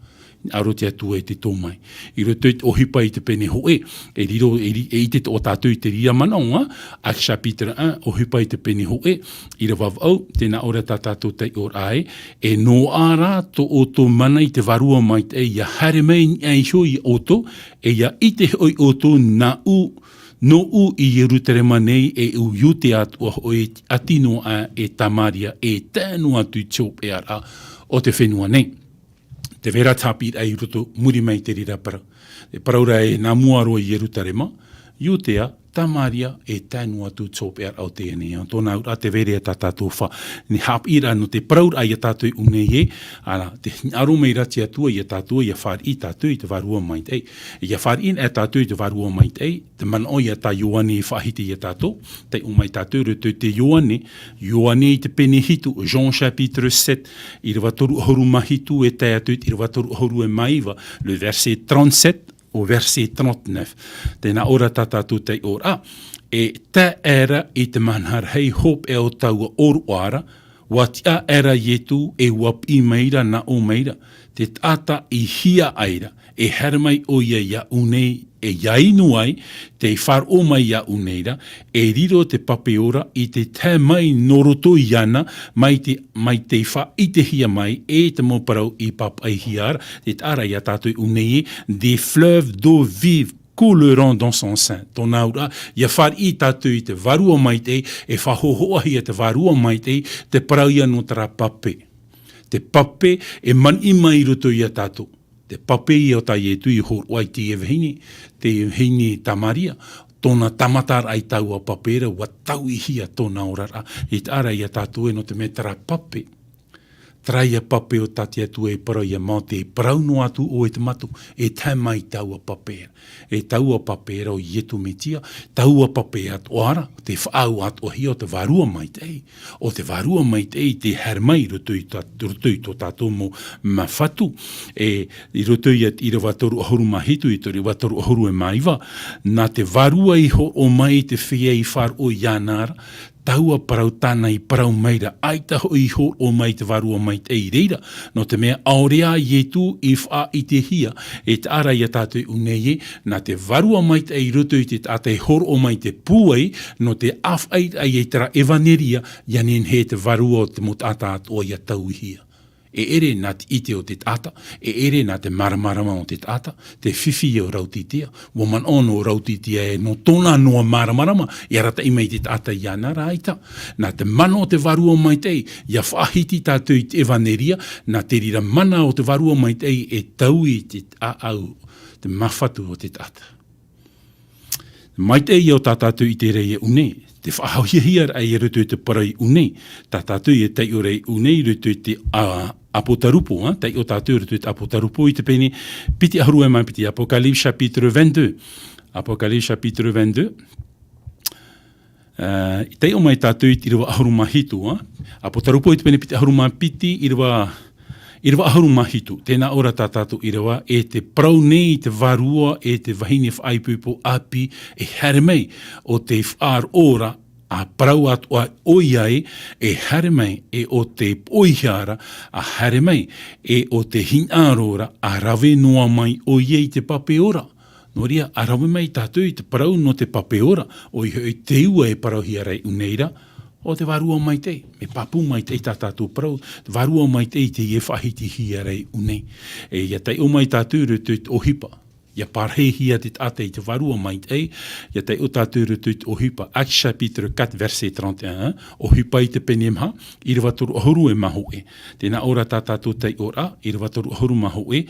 Aro te atua e te tō mai. I roto I ohipa I te pene hoe, e riro e I te o tātou I te ria manaonga, a chapitre 1, ohipa I te pene hoe, I ra wavau, tēnā ora tā tātou te or ai, e no ara to o tō mana I te varua mai te ia hare mai ai hoi oto, e ia I te hoi oto na no u I Jerusalema nei e u yute atu o e atino a e tamaria e tēnu atu tōpe ara o te whenua nei. Te vera tāpit ai roto muri mai te rira para. Te paraura e nā muaro I Jerusalema, yutea, tamaria e tēnu atu tōpe ara o te ene. Tōna ura te vere a tātou wha. Ni hap ira no te paraura ai a tātou unei e, ana te aro mei rati atua I a tātou I a whār I tātou I te varua mai te. I a whār in a tātou I te varua mai te, te mana o I a tā Ioane I whahiti I a tātou, te umai tātou roto te Ioane I te pene hitu, Jean chapitre 7, I rewa toru horu mahitu e te atu, I rewa toru horu e maiva, le verset 37, au verset 39. Tēnā ora tātātou te ora. E tā era I te manhar hei hop e o taua oruara, wa tia era yetu e wap I meira na o meira, te tata I hia aira, e hermai o ia unei e iainu ai, te whar o mai ia uneira, e riro te papeora i te te mai noroto iana, mai te wha i te hia mai, e te moparau i papai hiara, te ara ia tātou unei, des fleuves d'eau vive, couleront dans son sein. Tōna ura, ia whar i tātou i te varua mai te, e whahohoa hi te varua mai te parau ia no tara pape. Te pape e man i mai roto ia tātou. Te pape i o tai e tui hor wai te evhini, te evhini tamaria, tōna tamatar ai tau a papera, wa tau i hia tōna orara, i te ara ia tātou e no te me tara pape. Trai a pape o tati atu e parau ia maute, e parau no atu o e te matu, e tai mai tau a papera. E tau a papera o ietu metia, tau a papera at oara, te whaau at o hia o te varua mai tei. O te varua mai tei, te hermai rotui to tātou mo mawhatu. E i rotui at i rawatoru ahoru mahitu, i tori watoru ahoru e maiwa, nā te varua i ho o mai te whia i whar o ianara, taua parau tāna i parau meira, ai taho i ho o mai te varua mai te i reira, no te mea aurea i tu i wha i te hia, e te ara i a tātou unei, na te varua mai te i roto i te tātai hor o mai te pūei, no te awhai ai e tera evaneria, ianen he te varua o te motata at o i a tau i hia. E ere nā te ite o te tata, e ere nā te maramarama o te tata, te whiwhi o rautitia, waman ono o rautitia e no tōna noa maramarama, i arata i mei te tata i ana raita. Nā te mana o te varua mai tei, ia whahiti tātou i te evaneria, nā te rira mana o te varua mai tei e tau i te au, te mawhatu o te tata. Mai tei o tātātou i te rei e une, te whahauhia ai e rutu te parai une, tātātou i e tei o rei une i rutu te apotarupo, tei o tātou rutu te apotarupo i te pene, piti ahuru e mai piti, Apocalypse chapitre 22. Apocalypse chapitre 22. Tei o mai tātou i te rewa ahuru mahitu, apotarupo i te pene piti ahuru piti i rewa ahuru mahitu, tēnā ora tātātou i rewa, e te prau nei te varua, e te wahine whaipupo api, e haremei o te whaar ora, a prau atu a oiai, e haremei e o te oihiara, a haremei e o te hinarora, a rawe noa mai oiei te pape ora. Noria, a rawe mai tātou i te prau no te pape ora, o i te ua e parau hiarei uneira, o te varua mai te, me papu mai te tātou prau, te varua mai te te e whahiti hiarei unei. E ia te o mai tātou rutu o hipa, ia parhehia te ate i te varua mai te, ia te o tātou rutu o hipa, Acts chapitre 4 verset 31, o hipa i te penemha, i rawatoru ahuru e maho e. Tēnā ora tātou te ora, i rawatoru ahuru maho e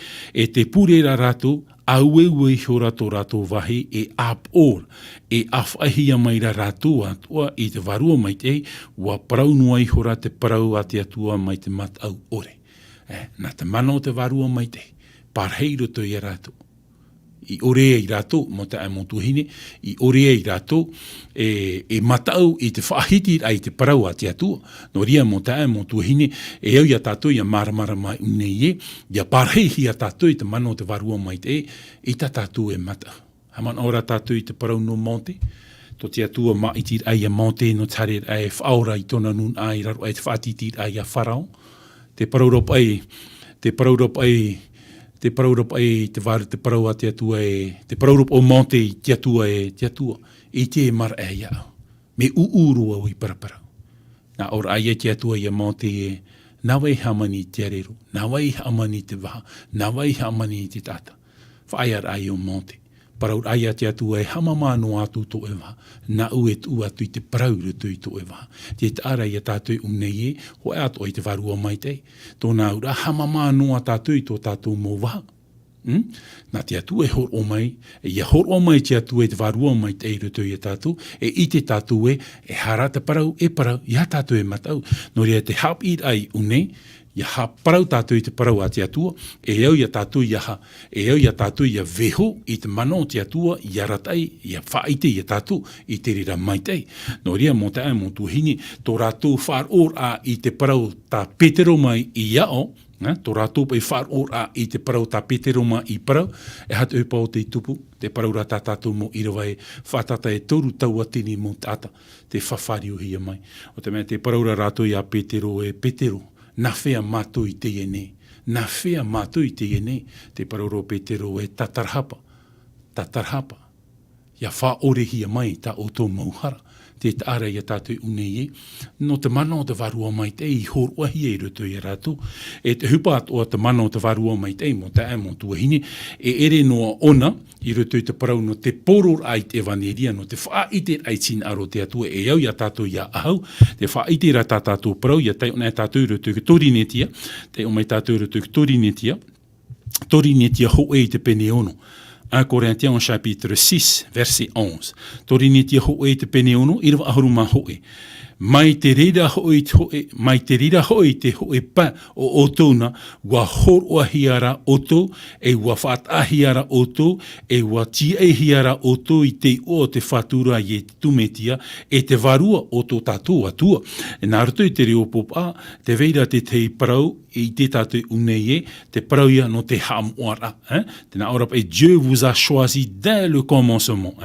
te purera rātou, aueue hora tō rātou wahi e ap-or, e awhahia mai ra rātou atua i te varua mai te, ua parau nuai hora te parau ati atua mai te matau ore. Nā te mana o te varua mai te, parhei roto i a rātou. I orea i rātou, mo te aimotuhine, i orea i rātou, e matau i te whaahiti ai te parau ati atua. No ria mo te aimotuhine, e au ia tātou ia maramara mai unei e, ia parheihi a tātou i te mana o te varua mai te, i tā tātou e matau. Haman ora tātou i te parau no monte, to te atua maitir ai a monte no tare ai whaora i tona nun ai raro ai te whaatitir ai a Parau. Te paraurop ai, te paraurop ai, te varu te parau a te atua e, te paraurop o monte i te atua e, i te mara e iau. Me uurua o i paraparau. Nā ora ai e te atua i a monte e, nā wai hamani te arero, nā wai hamani te waha, nā wai hamani te tata. Whaiar ai o monte. Paraur ai a te atua e hamamano atu to e waha, nā ue tu atu i te parau rutu i to e waha. Te ara i a tātou unei e, ho e ato i te varua mai te. Tōnā ura hamamano a tātou i tō tātou mō waha. Nā te atua e hor o mai, e ia hor o mai te atua e te varua mai te rutu i a tātou, e i te tātou e hara te parau, i a tātou e matau. No rea te hap i ai unei, ia ha parau tātou i te parau a te atua, e au ia tātou ia ha, e au ia tātou ia veho i te mana o te atua, ia ratai, ia whaite ia tātou, i te rira mai tei. No ria mo te ai mo tuhini, tō rātou whār or a i te parau tā petero mai i ao, tō rātou pai whār or a i te parau tā petero mai i parau, e hatu e pao te tupu, te parau rā tātou mo i rawa e whātata e toru taua tini mo tāta, te whawhari o hia mai. O te mea te parau rā rātou i a petero e petero, na whea mātou i te ene. Na whea mātou i te ene. Te paroro petero e tatarhapa. ta tarhapa. Ia wha orehia mai ta o tō mauhara. Te tāra ia tātou unei e. No te mana o te varua mai te i horoahi e roto i rātou. E te hupa o te mana o te varua mai te mo te amo tuahine. E ere noa ona i roto i te parau no te poror ai te evaneria, no te whaite ai tina aro te atua e au ia tātou ia ahau. Te whaite ra tātou parau ia te ona tātou roto i torinetia. Te o mai tātou roto i torinetia. Torinetia ho e te pene ono. 1 Corinthiens chapitre 6, verset 11. Torinetia hoe te pene ono, irawa ahuruma hoe. Mai te rira hoe te hoe pa o otona, wa horoa hiara oto, e wa whaatahiara oto, e wa tie hiara oto i te o te whatura i te tumetia, e te varua o tō tātou atua. E nā rato i te reo popa, te veira te te parau, i te tātou unei e, te parauia no te hamoara. Tēnā ora et Dieu vous a choisi dès le commencement.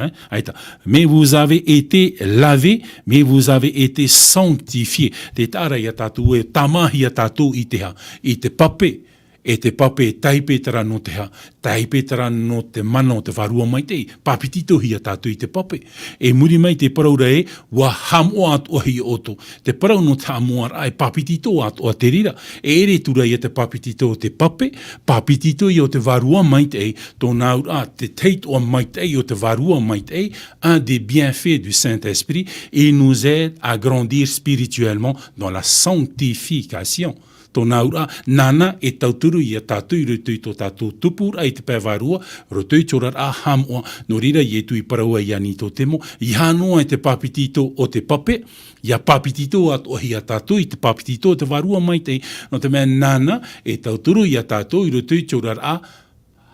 Mais vous avez été lavé, mais vous avez été sanctifié. Te tāra ia tātou e tamahi a tātou i te pape. E te pape e taipetara no te ha, taipetara no te mana o te varua mai te, papitito hi a tātou i te pape. E muri mai te paraura e, wa hamoa atu ahi oto. Te parau no te hamoa ai papitito atu a te rira. E ere tura i a te papitito o te pape, papitito i o te varua mai te, tō naura te teit o mai te o te varua mai te, un des bienfaits du Saint-Esprit, et nous aide à grandir spirituellement dans la sanctification. Tōna ura, nana e tauturu i a tātou i roto i tō tātou tupura i te pēwarua, roto i tōrar a hamoa, no rira i etu i paraua i ani tō temo, i hanoa i te papitito o te pape, i a papitito at ohi a tātou i te papitito o te varua mai te, no te mea nana e tauturu i a tātou i roto i tōrar a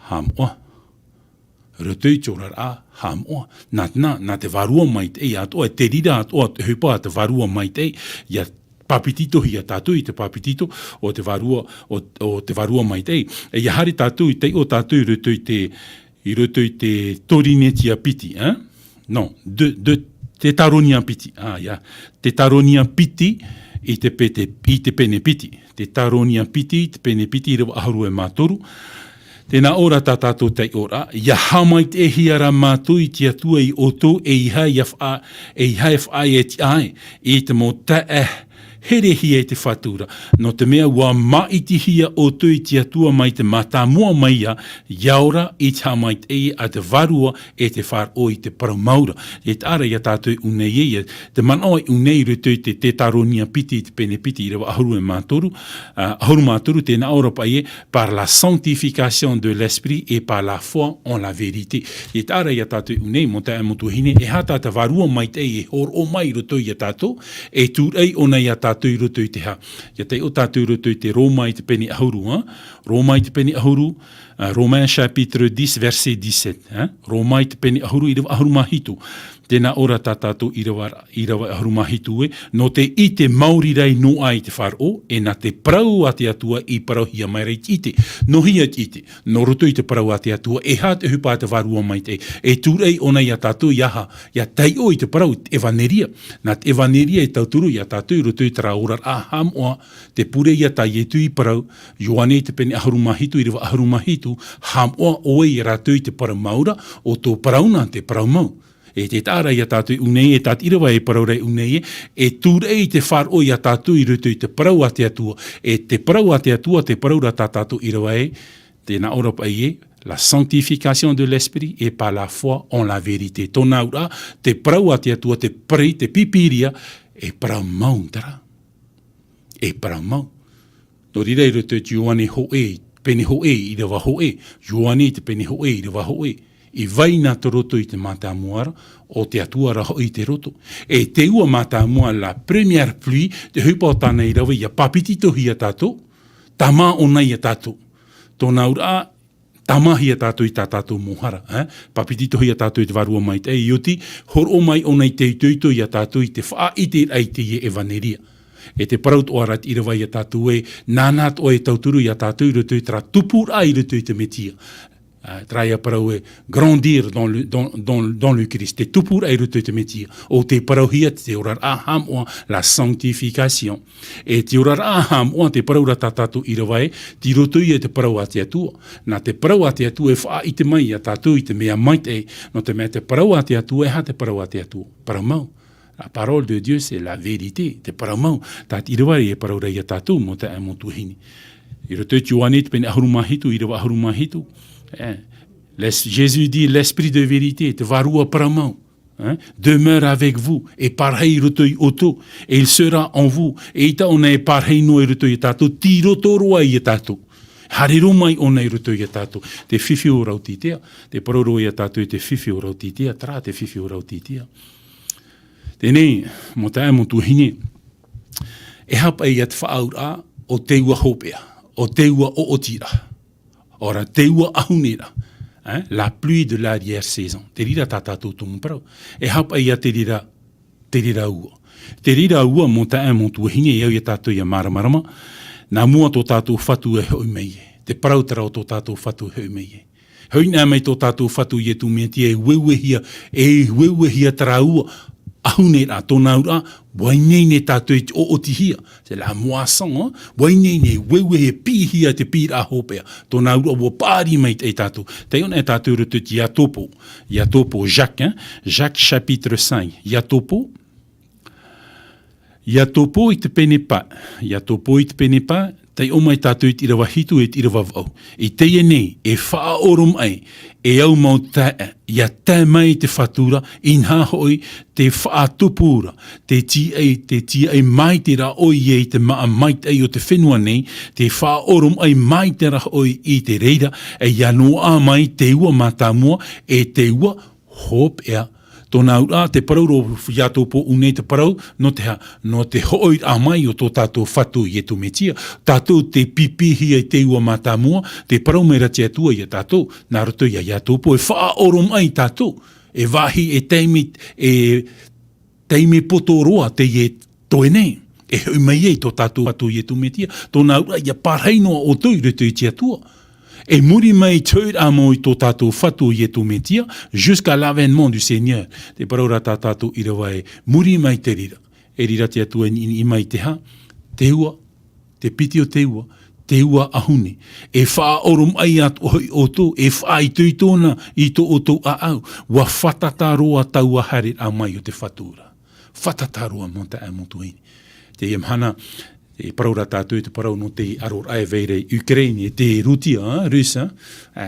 hamoa. Roto i tōrar a hamoa. Nā te varua mai te, i atoa te rira atoa te hupa a te varua mai te, i a papitito hi a tātou i te papitito o te varua mai te. E ia hari tātou i te o tātou i roto i te torinetia piti. Non, te taronia piti. Te taronia piti i te pene piti. Te taronia piti i te pene piti i rewa aharu e mātoru. Tēnā ora tātātou tei ora, ia hamai te hiara mātou i tia tua i oto e iha i whai e ti ai, i te mo tae here hia e te whatura. No te mea ua maiti hia o tui tia tua mai te matamua mai a, iaura i te hamai te a te varua e te whar o i te paramaura. E te ara ia tātou unei e, te manoi unei rutu i te taronia piti i te pene piti i rewa ahuru e mātoru. Ahuru mātoru tēnā ora pai e, par la sanctification de l'esprit et par la foi en la vérité. E te ara ia tātou unei mo te amotuhine, e hata te varua mai te e hor o mai rutu i a tātou, e tūrei ona i a tātou i roto i te ha. Ia te o tātou roto i te Roma i te peni ahuru. Roma i te peni ahuru, Romains chapitre 10, verset 17. Roma i te peni ahuru, i rewa ahuru mahitu. Tēnā ora tātou i rewa ahuru mahitu e, no te i te mauri rei no ai te wharo, e na te parau a te atua i parau hia mai rei ite. No hia ite, no roto i te parau a te atua, e hā te hupa a te varua mai te. E tūrei ona i a tātou iaha, ia tei o i te parau, evaneria. Nā te evaneria e tauturu i a tātou i roto i te raorar a hamoa, te pure i a tai etu i parau, Ioane i te peni ahuru mahitu, i rewa ahuru mahitu, hamoa oe i rato i te parau maura, o tō parauna te parau mau. E te tāra i a tātou unei, e tāt irawa e parau rei unei, e tūrei te whar o i a tātou i roto i te parau a te atua, e te parau a te atua, te parau ra tātou irawa e, tēnā ora pai e, la sanctification de l'esprit et par la foi en la vérité. Tōna ura, te parau a te atua, te prei, te pipiria, e parau mau tara. E parau mau. No rirei roto i Ioane hoe, pene hoe, i rewa hoe, Ioane te pene hoe, i rewa hoe. I vaina te roto i te mātāmuara, o te atua raho i te roto. E te ua mātāmua la première pluie, te hupa o tāna i rawa i a papitito hi a tātou, tama o nei a tātou. Tōna ura, tama hi a tātou i tā tātou mohara. Papitito hi a tātou i te varua mai te ioti, hor o mai o nei te ituito i a tātou i te wha i te ai te i evaneria. E te paraut o arat i rawa i a tātou e, nānāt o e tauturu i a tātou i roto i tra tupura i roto i te metia. Traia parau e grandir dans le Christ. Te tupur ai rutu te metia. O te parau hia te orar aham o la sanctification. E te orar aham o te parau ra tātou irawai, ti rutu ia te parau a te atua. Nā te parau a te atua e wha i te mai a tātou i te mea mait e, no te mea te parau a te atua e ha te parau a te atua. Parau mau. La parole de Dieu, c'est la vérité. Te parau mau. Tā te irawai e parau rei a tātou mo te amo tuhini. I rutu te oane te pene ahurumahitu, irawa ahurumahitu. Jésus dit, l'esprit de vérité, te varua paramau, demeure avec vous, et pareil rutoi oto, et il sera en vous, et ita ona e pareil no e rutoi tato, tiroto roa i tato. Harero mai ona e rutoi tato. Te whiwhi o rautitea, te paroro i tato e te whiwhi o rautitea, tra te whiwhi o rautitea. Tenei, mo tae mo tuhine, e hapa e at whaaura o teua hopea, o teua o otira. Ora, teua ahunera. La pluie de l'arrière-saison. Te rira tātātou tumu parau. E hapa ia te rira ua. Te rira ua mo tae mo tuahine iau ia tātou ia maramarama. Nā mua tō tātou whatu e hoi mei. Te parau tara o tō tātou whatu e hoi mei. Hoi nā mei tō tātou whatu i e tu mea tia e wewehia tara ua. Ahunera, tōna ura, wainei ne tātou e o otihia. C'est la moisson, wainei ne wewe pihia te pira hopea. Tōna ura o pāri mai e tātou. Te ona e tātou rutu ti Yatopo. Yatopo, Jacques, Jacques chapitre 5. Yatopo i te pene pa. Yatopo i te pene pa. Tei o mai tātou i te irawa hitu e te irawa vau. I teie nei, e wha orum ai, e au mau tae, ia tae mai te whatura, inha hoi te wha tupura, te tia mai te ra oi e te maa mai te o te whenua nei, te wha orum ai mai te ra oi i te reira, e ia noa mai te ua matamua, e te ua hop ea. Tōna ura, te parau ro Yatopo unei te parau, no te hoi a mai o tō tātou whatu i e tu metia. Tātou te pipihi e te ua matamua, te parau mei rati atua i a tātou, nā roto i a Yatopo, e wha orom ai tātou, e wahi e teime potoroa te e toe nei, e hui mai e tō tātou whatu i e tu metia. Tōna ura, i a parheinoa o tui roto i te atua. Et muri mai tød a moi tō tātou whatu i e tu metia, jusqu'à l'avènement du Seigneur. Te paraura tā tātou i rawa e muri mai te rira. E rira te atua i mai te ha, te ua, te piti o te ua ahune. E wha orum ai atu o tō, e wha i tui tōna i tō o tō a au. Wa whatataroa tau a harit a mai o te whatura. Whatataroa monta a motuini. Te imhana, e paraura tātou te parau no te aror ai veire Ukraine, te rutia, rusa,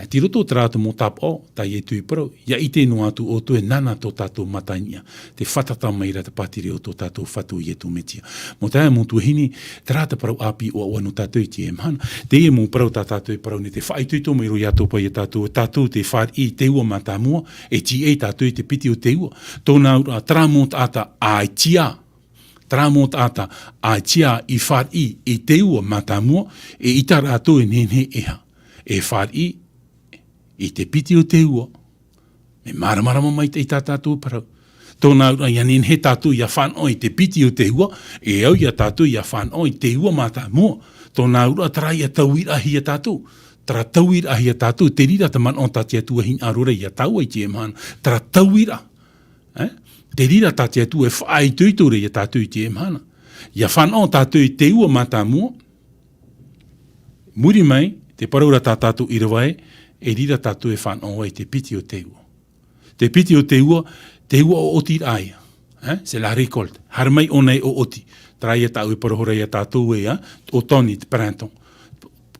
ti roto trātu mo tap o, tai e tui parau, ia i te no atu o tu e nana tō tātou matainia, te whatata maira te patiri o tō tātou whatu i e tu metia. Mo tae mo tuhini, trāta parau api o anu tātou i te emhana, te e mo parau tātou i parau ni te whaitui tō mai roi atopa i tātou te whar i te ua matamua, e ti e tātou i te piti o te ua, tōna ura tramont ata ai tia, Tramont ata a tia i whar i te ua matamua e ita rātou e nene eha. E whar i te piti o te ua. Me maramarama mai te ita tātou parau. Tōna ura ia nene he tātou ia whanoi te piti o te ua e au ia tātou ia whanoi te ua matamua. Tōna ura tara ia tauira hi a tātou. Tara tauira hi a tātou. Te rira te man o tātia tua hin arura ia tau ai te emhana. Tara tauira. Te rira tātia tu e whaai tuitore i tātou i te emhana. Ia whanau tātou i te ua matamua, muri mai, te paraura tātou i rawai, e rira tātou e whanau ai te piti o te ua. Te piti o te ua o oti aia. C'est la récolte. Harmai o nei o oti. Traia tāu e parahora i tātou e, o toni te printemps.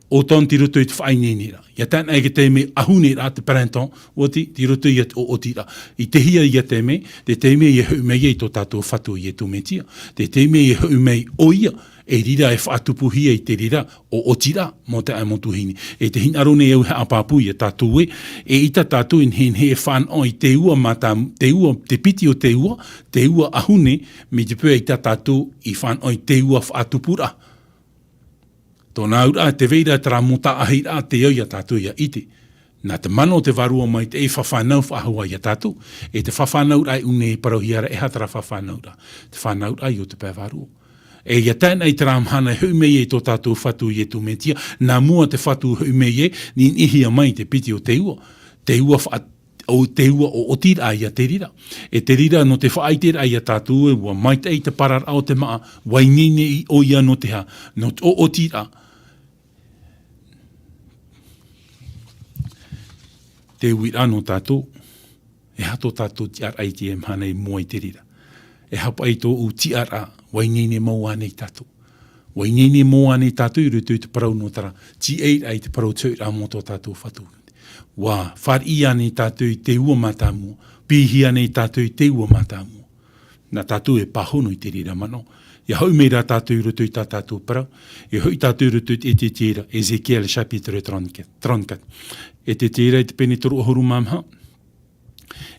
O ton ti roto i te whainenira. Ia tāna e te me ahune rā te printemps, oti, ti roto i o oti rā. I te hia i te me i hu mei e tō tātou whatu i e tu metia. Te me i hu mei o ia, e rira e whatupuhia i te rira o oti rā, mo te aimotuhini. E te hinarone e uhe apapu i e tātou e ita tātou in hen he whanau i te ua matam, te piti o te ua ahune, me te pua i ta tātou i whanau i te ua whatupura. Tōna ura te veira tara muta ahira te au ia tātou ia ite. Nā te mano te varua mai te e whawhanau whahua ia tātou. E te whawhanau ai une i parauhiara e hatara whawhanau ra. Te whanau ai o te pēvarua. E ia tēnā i tram hana hui mei e tō tātou whatu i e tu metia, nā mua te whatu hui mei e, ni ihia mai te piti o te ua. Te ua o tira ia te rira. E te rira no te whaaitera ia tātou e ua maitei te parar au te maa, wainine i o ia no te ha, no o tira. Te uira no tātou, e hato tātou ti ar aiti e mhana i mua i te rira. E hapa i tō u ti ar a, wainine mau anei tātou. Wainine mau anei tātou i rutu i te parau no tara, ti ei ai te parau tau rā mo tō tātou whatu. Wā, whar i anei tātou i te ua mātāmua, pihi anei tātou i te ua mātāmua. Nā tātou e pahono i te rira mano. Ia hau mei rā tātou i rutu i tā tātou parau, e hoi tātou i rutu i te tira, Ezekiel chapitre 34. E te tira i te penetoru ohoru mamha.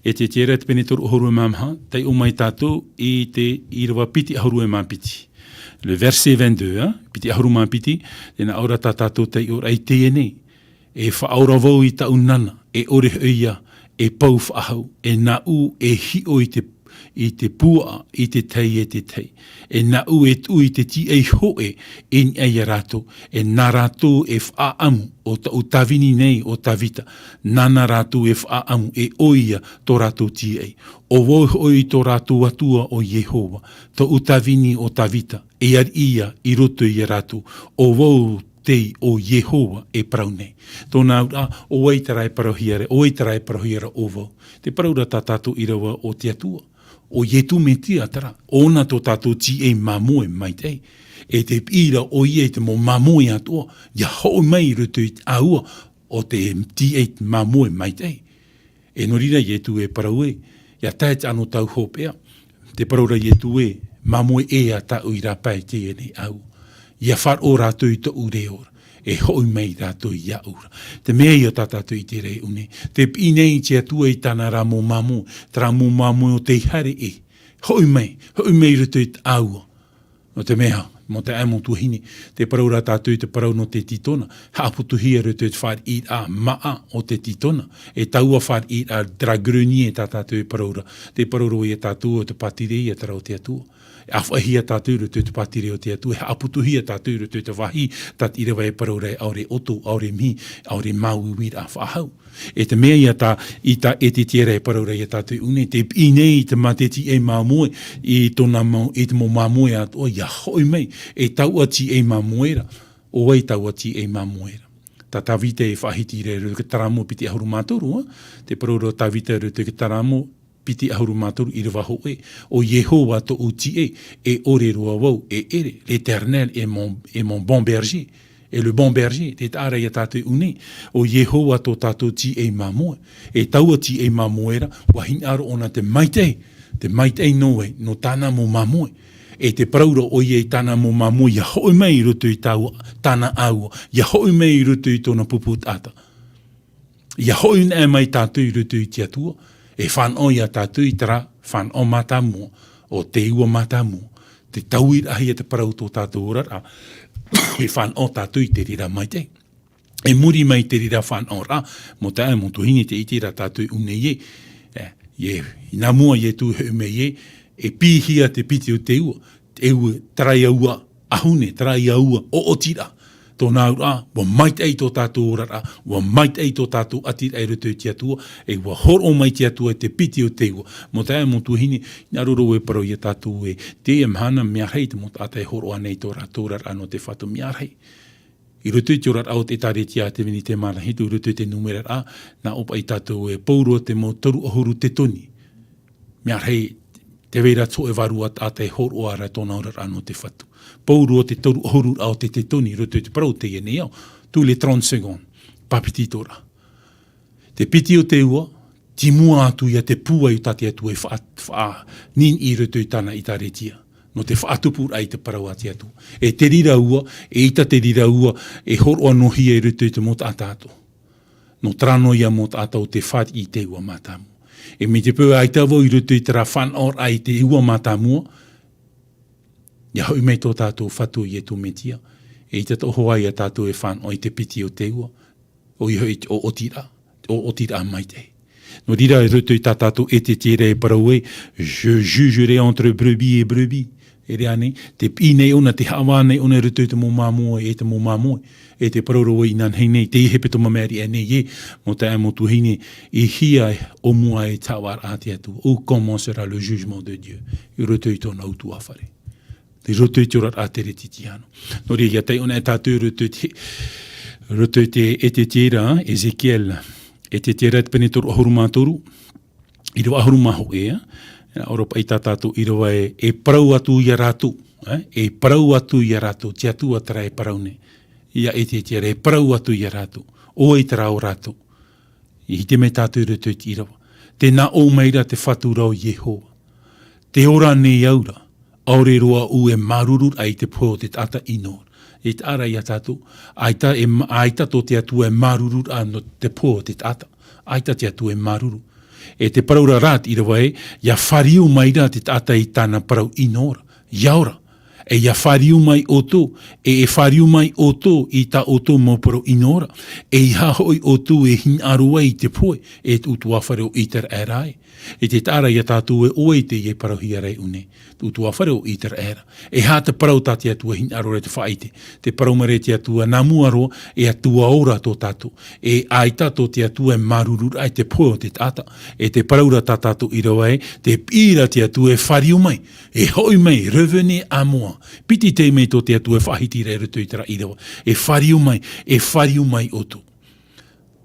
E te tira i te penetoru ohoru mamha, tei o mai tātou i te irawa piti ahoru e māpiti. Le verset 22, piti ahoru māpiti, tēnā aura tā tātou tei ora i te enei. E whaaura vau i ta unana, e ore ia, e pau whaahau, e nā u e hio i te pua, i te tei e te tei. E nā u e tu i te ti ei hoe, e ni ei rato, e nā rato e whaamu, o tawini nei o tawita, nana rato e whaamu, e oia tō rato ti ei. O woi tō rato atua o Yehova, tō utawini o tawita, e ar ia i roto i rato, o wou tei o Yehova e parau nei. Tōnā ura, o eitara e parauhiare, o eitara e parauhiare o wau. Te paraura tā tātou i rawa o te atua. O Yetu me tia tara, ona tō tātou ti e mamoe mai tei. E te pira o ie te mo mamoe atua, ia hoi mai rutu i aua o te ti e mamoe mai tei. E no rira Yetu e parau e, ia tae ano tau hopea, te paraura Yetu e, mamoe e a tau i rapai te e nei au. Ia whar o rātou i tō ure ora. E hoi mei rātou i aura. Te mea i o tātou i te rei une. Te pinei te atua i tāna rā mō mamu. Tra mō mamu o te hare e. Hoi mei rutu i te aua. No te mea, mo te amo tuhini. Te parau rā tātou i te parau no te titona. Hāputu hia rutu i te whar i a maa o te titona. E taua whar i a dragruni e tātou i parau rā. Te parau rō i a tātou o te patire i a tara o te atua. Awhahia tātou rutu te patire o te atu, he aputuhia tātou rutu te wahi, tat irewa e paraurei aure oto, aure mi, aure mau wira whahau. E te mea ia tā, e te tiera e paraurei a tātou une, te inei te mateti e mamoe, e te mo mamoe ato, ia hoi mei, e taua ti e mamoera, o wei taua ti e mamoera. Tā tawite e whahiti re rutu ke taramo piti ahuru mātoru, te parauro tawite rutu ke taramo, piti ahuru mātoru i rewa hoe, o Yehova to uti e ore roa wau, e ere, l'Éternel est mon bon berger, et le bon berger, te tāra ia tātou une, o Yehova to tātou ti e mamoe, e taua ti e mamoera, wahin aro ona te maitei noe, no tāna mo mamoe, e te praura o ie tāna mo mamoe, ia hoi mei rutu i tāna aua, ia hoi mei rutu i tōna pupu tāta, ia hoi nea mai tātou i rutu i te atua, e whanau ia tātou i tara whanau mātāmua, o te ua mātāmua, te tauir ahi e te parau tō tātou ora, e whanau tātou i te rira mai te. E muri mai te rira whanau rā, mo te ai mo tuhini te iti rā tātou une ie, nā mua ie tū heu me ie, e pīhia te piti o te ua tarai aua ahune, tarai aua o otira, tō nā ura, wa mait ei tō tātou orara, wa mait ei tō tātou atir ei rutu i te atua, e wa hor o mai te atua e te piti o te ua. Mo te ai mo tuhini, ngā roro e parau i a tātou e te e mhana mea rei te mo tātai hor o anei tō rātou rara no te whatu mea rei. I rutu i te orar au te tare tia te vini te marahitu, i rutu i te numera a, nā opa i tātou e pauro te mo toru ahuru te toni. Mea rei, te veira tō e varu a tātai hor o ara tōna orara no te whatu. Pauru o te toru ahuru au te toni, rutu i te parau te ene au, tous les 30 secondes, papiti tora. Te piti o te ua, ti mua atu ia te pua i tate atu e wha nin i rutu i tana i tare tia. No te whaatupur ai te parau ati atu. E te rira ua, e ita te rira ua, e horo anohi e rutu i te mota atato. No trano ia mota atau te what i te ua mātamu. E me te pua ai tawo i rutu i te ra whanor ai te ua mātamua, ia hoi mei tō tātou whatu i e tū metia, e i te toho ai a tātou e whan o i te piti o te ua, o i hoi o otira mai te. No rira e roto i tātātou e te tira e parau e, je jugerai entre brebis et brebis. E rea nei, te pīnei ona, te hawa nei ona roto i te mō māmoe e te mō māmoe. E te paroro i nan hei nei, te ihe peto mamari e nei e, mo te amo tu hine, e hia o mua e tawar ati atu. O comment sera le jugement de Dieu. I roto i tōna utu awhare. Te roto i tōrat a te retiti anu. No rea ia tei ona e tātou roto i te e te tira, Ezekiel, e te tira te pene toru ahuru mātoru, i roa ahuru maho ea, Europa i tātātou i roa e parau atu i a rātou, e parau atu i a rātou, te atu atara e parau ne. Ia e te tira e parau atu i a rātou, o e tara o rātou. I te me tātou roto i roa. Te nā o meira te whaturau Yehova. Te ora nei aura, aure roa u e marurur ai te po te tata inor. E te ara i a tātou, aita to te atu e marurur ano te po te tata. Aita te atu e maruru. E te paraura rāt i rawa e, ia whariu mai rā te tata i tāna parau inora, iaura. E ia whariu mai o tō, e whariu mai o tō i tā o tō mau parau inora. E i hahoi o tō e hin arua i te poe, e te utua whareo i ter ērai. E te tāra ia tātou e oe te i e parau hiarei une, te utua whareo i ter ēra. E hā te parau tā te atua hin arua te whaite, te parau mare te atua namu aroa, e atua ora tō tātou. E ai tātou te atua e marurura ai te poe o te tāta. E te paraura tā tātou i rawa e, te pīra te atua e whariu mai, e hoi mai, revene a moa. Piti te mei tō te atua e whahitira e rutu i tara i rawa. E whariu mai o tō.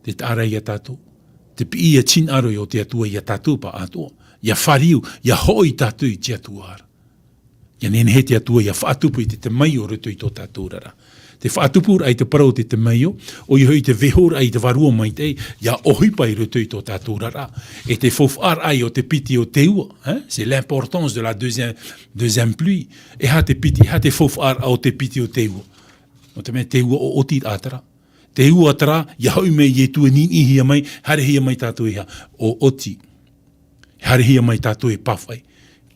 Te tāra ia tātou. Te pi ia tin aro o te atua ia tātou pa atoa. Ia whariu, ia hoi tātou i te atua ara. Ia nene he te atua ia whaatupu i te mai o rutu i tō tātou rara. Te whaatupu ai te parau te mai o i te vehor ai te varua mai te, ia ohipa i rutu i tō tātou rara. E te fofar ai o te piti o te ua. C'est l'importance de la deuxième pluie. E ha te piti, ha te fofar o te piti o te ua. O te mea te ua o oti atara. Te ua atara, ia hau mei e tua nini hia mai, hare hia mai tātou iha o oti. Hare hia mai tātou e pawhai.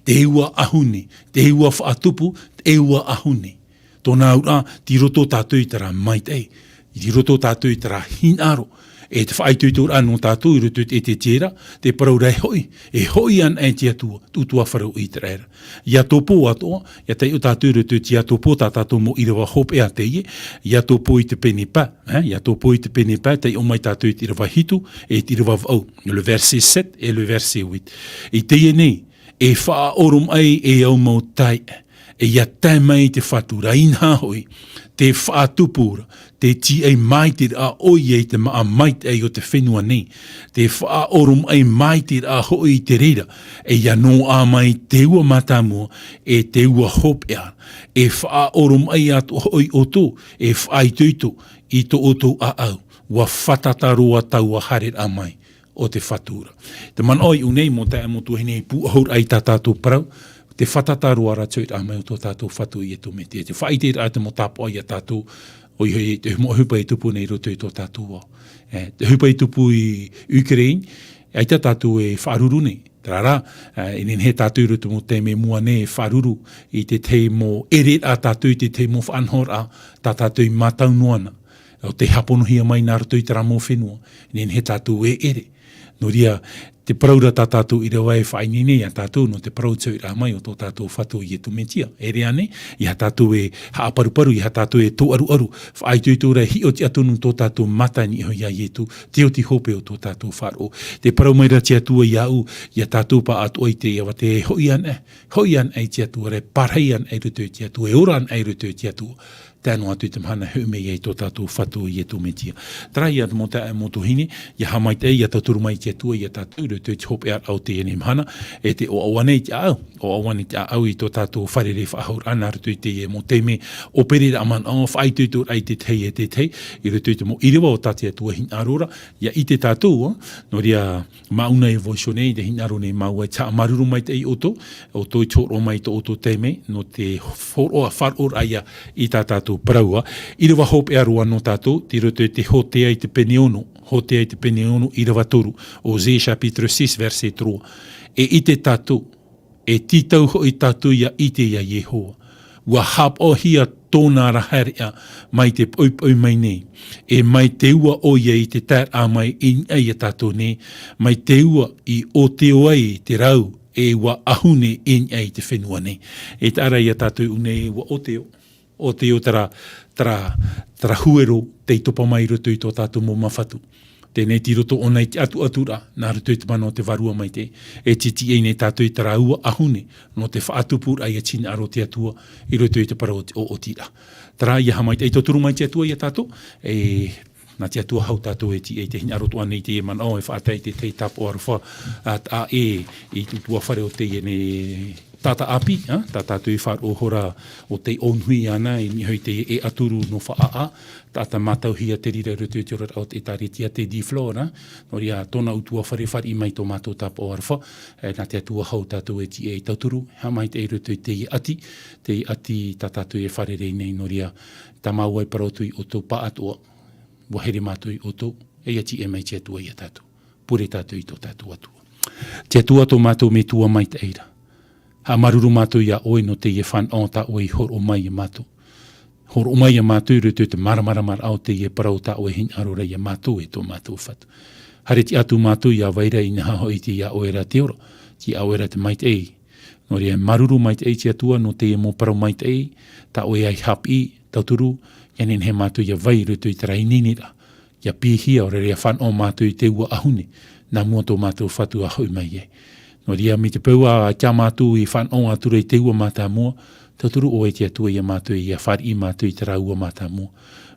Te ua ahune, te ua whaatupu, te ua ahune. Tōna ura, ti roto tātou i tara mai tei. Ti roto tātou i tara hinaro. E te whaituitur anō tātou i roto e te tira, te paraura e hoi an e te atua, tutua wharau i te reira. Ia tōpō atoa, ia te o tātou i roto ia tōpō tātou mo i rawa hope a te ie, ia tōpō i te pene pa, ia tōpō i te pene pa, te o mai tātou i te rawa hitu, e te rawa vau, le verset 7 et le verset 8. I te ie nei, e wha orum ai e au mau tai, e ia tai mai te whatura, inha hoi, te whaatupura, te ti ei maitir a oi e te maa mait ei o te whenua nei, te wha orum ei maitir a hoi te reira, e ia no a mai te ua matamua, e te ua hopea, e wha orum ei atu hoi o tō, e whai tuito, i tō o tō a au, wa whatataroa tau a harer a mai, o te whatura. Te man oi unei mo te amotu hene pu ahur ai tā tātou parau, te whatataroa ratuit a mai o tō tātou whatu i e tō me te whaite a te mo tapo ai a tātou, o i te hupa i tupu nei roto i tō tātou o. Te hupa i tupu i Ukraine, ai tā tātou e wharuru nei. Tarara, inen he tātou roto mo te me mua nei e wharuru i te te mo eret a tātou i te mo whanhor a tā tātou i mātau noana. O te haponohia mai nā roto i tara mō whenua, inen he tātou e ere. No ria, te paraura tā tātou i rawa e whainene a tātou no te parau tau i rā mai o tō tātou whatu i e tumentia. E rea ne, i ha tātou e haaparuparu, i ha tātou e tō aru. Whaaitu i tō rai hi o te atunu tō tātou matani i hoi a ietu, te o ti hope o tō tātou wharo. Te parau mai ra te atua i au, i a tātou pa atu oi te iawa te hoian ai te atua, re parhaian ai rutu i te atua, e oran ai rutu i te atua. Tēnō atu i te mhana hume i tō tātou whatu i e tō metia. Trai atu mo te motu hine, i hamai te i a taturu mai te atua i a tātou, rutu i te hope au te ene mhana, e te o awane i te au, i tō tātou wharere whahaur ana rutu i te e mo te me o perera aman au, whaitu i tō ai te tei e te tei, i rutu i te mo iriwa o tāte atua hin arora, ia i te tātou, no ria mauna e voisionei, te hin aro nei maua e tā maruru mai te i oto, o tō i tōro mai tō oto te me, no te wharor aia i tā tātou paraua, i rewa hope arua no tātou, ti roto te hotea i te peneono, i rewa toru, o Zé chapitre 6, verset 3. E i te tātou, e titau ho i tātou ia i te ia Yehoa. Ua hap o hia tōna raharia mai te poi mai nei. E mai te ua o ia i te tā a mai i ai a tātou ne, mai te ua i o te oai te rau e ua ahune i ai te whenua nei. E te ara i a tātou une e ua o te o tara huero te i topa mai roto i tō tātou mō mawhatu. Tēnei ti roto ona i te atura, nā roto i te mano te varua mai te, e titi ei nei tātou i tara ua ahune, no te whaatupur ai a tina aro te atua, i roto i te parau o tira. Tara i aha mai te, e tōturu mai te atua i a tātou, nā te atua hau tātou e ti, e te hina roto anei te e mana, e whaatai te tapo arofa, i tutua whare o te e ne tata api, tata tu i whar o hora o te onhui ana, i ni hoi te e aturu no wha tata matau hia te rira rutu te ora o te taritia te di flora, no ria tona utua whare i mai tō mātou tapo o arwha, nā te atua hau tātou e ti e tauturu, ha mai te rutu te i ati tata tu e whare rei nei, no ria tamau ai parautu i o tō pa atua, wahere mātou i o tō, e ati e mai te atua i a tātou, pure tātou i tō tātou atua. Te atua tō mātou me tua mai te eira. Ha maruru mātou ia oe no te ie whan o ta oe hor o mai ia mātou. Hor o mai ia mātou rutu te maramaramar au te ie parau ta oe hin arora ia mātou e tō mātou whatu. Hare ti atu mātou ia waira i naha hoi te ia oera te oro, ti a oera te mait ei. No rea maruru mait ei te atua no te ie mō parau mait ei, ta oe ai hap i, tauturu, yanen he mātou ia vai rutu i tera ininira. Ia pihia o rea whan o mātou i te ua ahune, nā mua tō mātou whatu a hoi mai e. No ria mi te peua kia mātou i whan o atura i te ua mātā mua, tauturu o e te atua i a mātou i a whar i mātou i te rā ua mātā mua.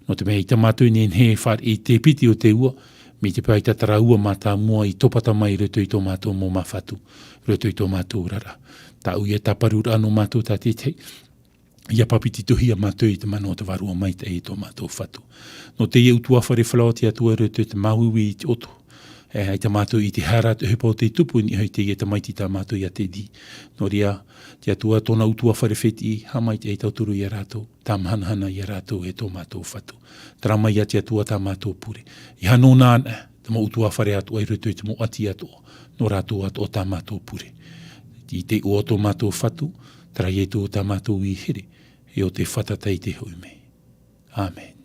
No te mea i ta mātou i nen he whar i te piti o te ua, mi te pea i ta tara ua mātā mua i topata mai roto i tō mātou mō mawhatu, roto i tō mātou rara. Tā ui e taparura no mātou tā te te, ia papiti tuhi a mātou i te mano te varua mai te i tō mātou whatu. No te ieu tua whare whalao te atua roto i te mahui i te oto. Ai te mātou i te hara te hepa o te tupu ni hoi te i te maiti tā mātou i a te di. No ria, te atua tōna utua wharewheti ha mai te e tauturu i a rātou, tā mahanahana i a rātou e tō mātou whatu. Tara mai a te atua tā mātou pure. I hano nāna, te mo utua whare atu ai rutu i te mo ati atoa, no rātou atoa tā mātou pure. I te o tō mātou whatu, tara i e tō tā mātou i here, e o te whatatai te hoi mei. Amen.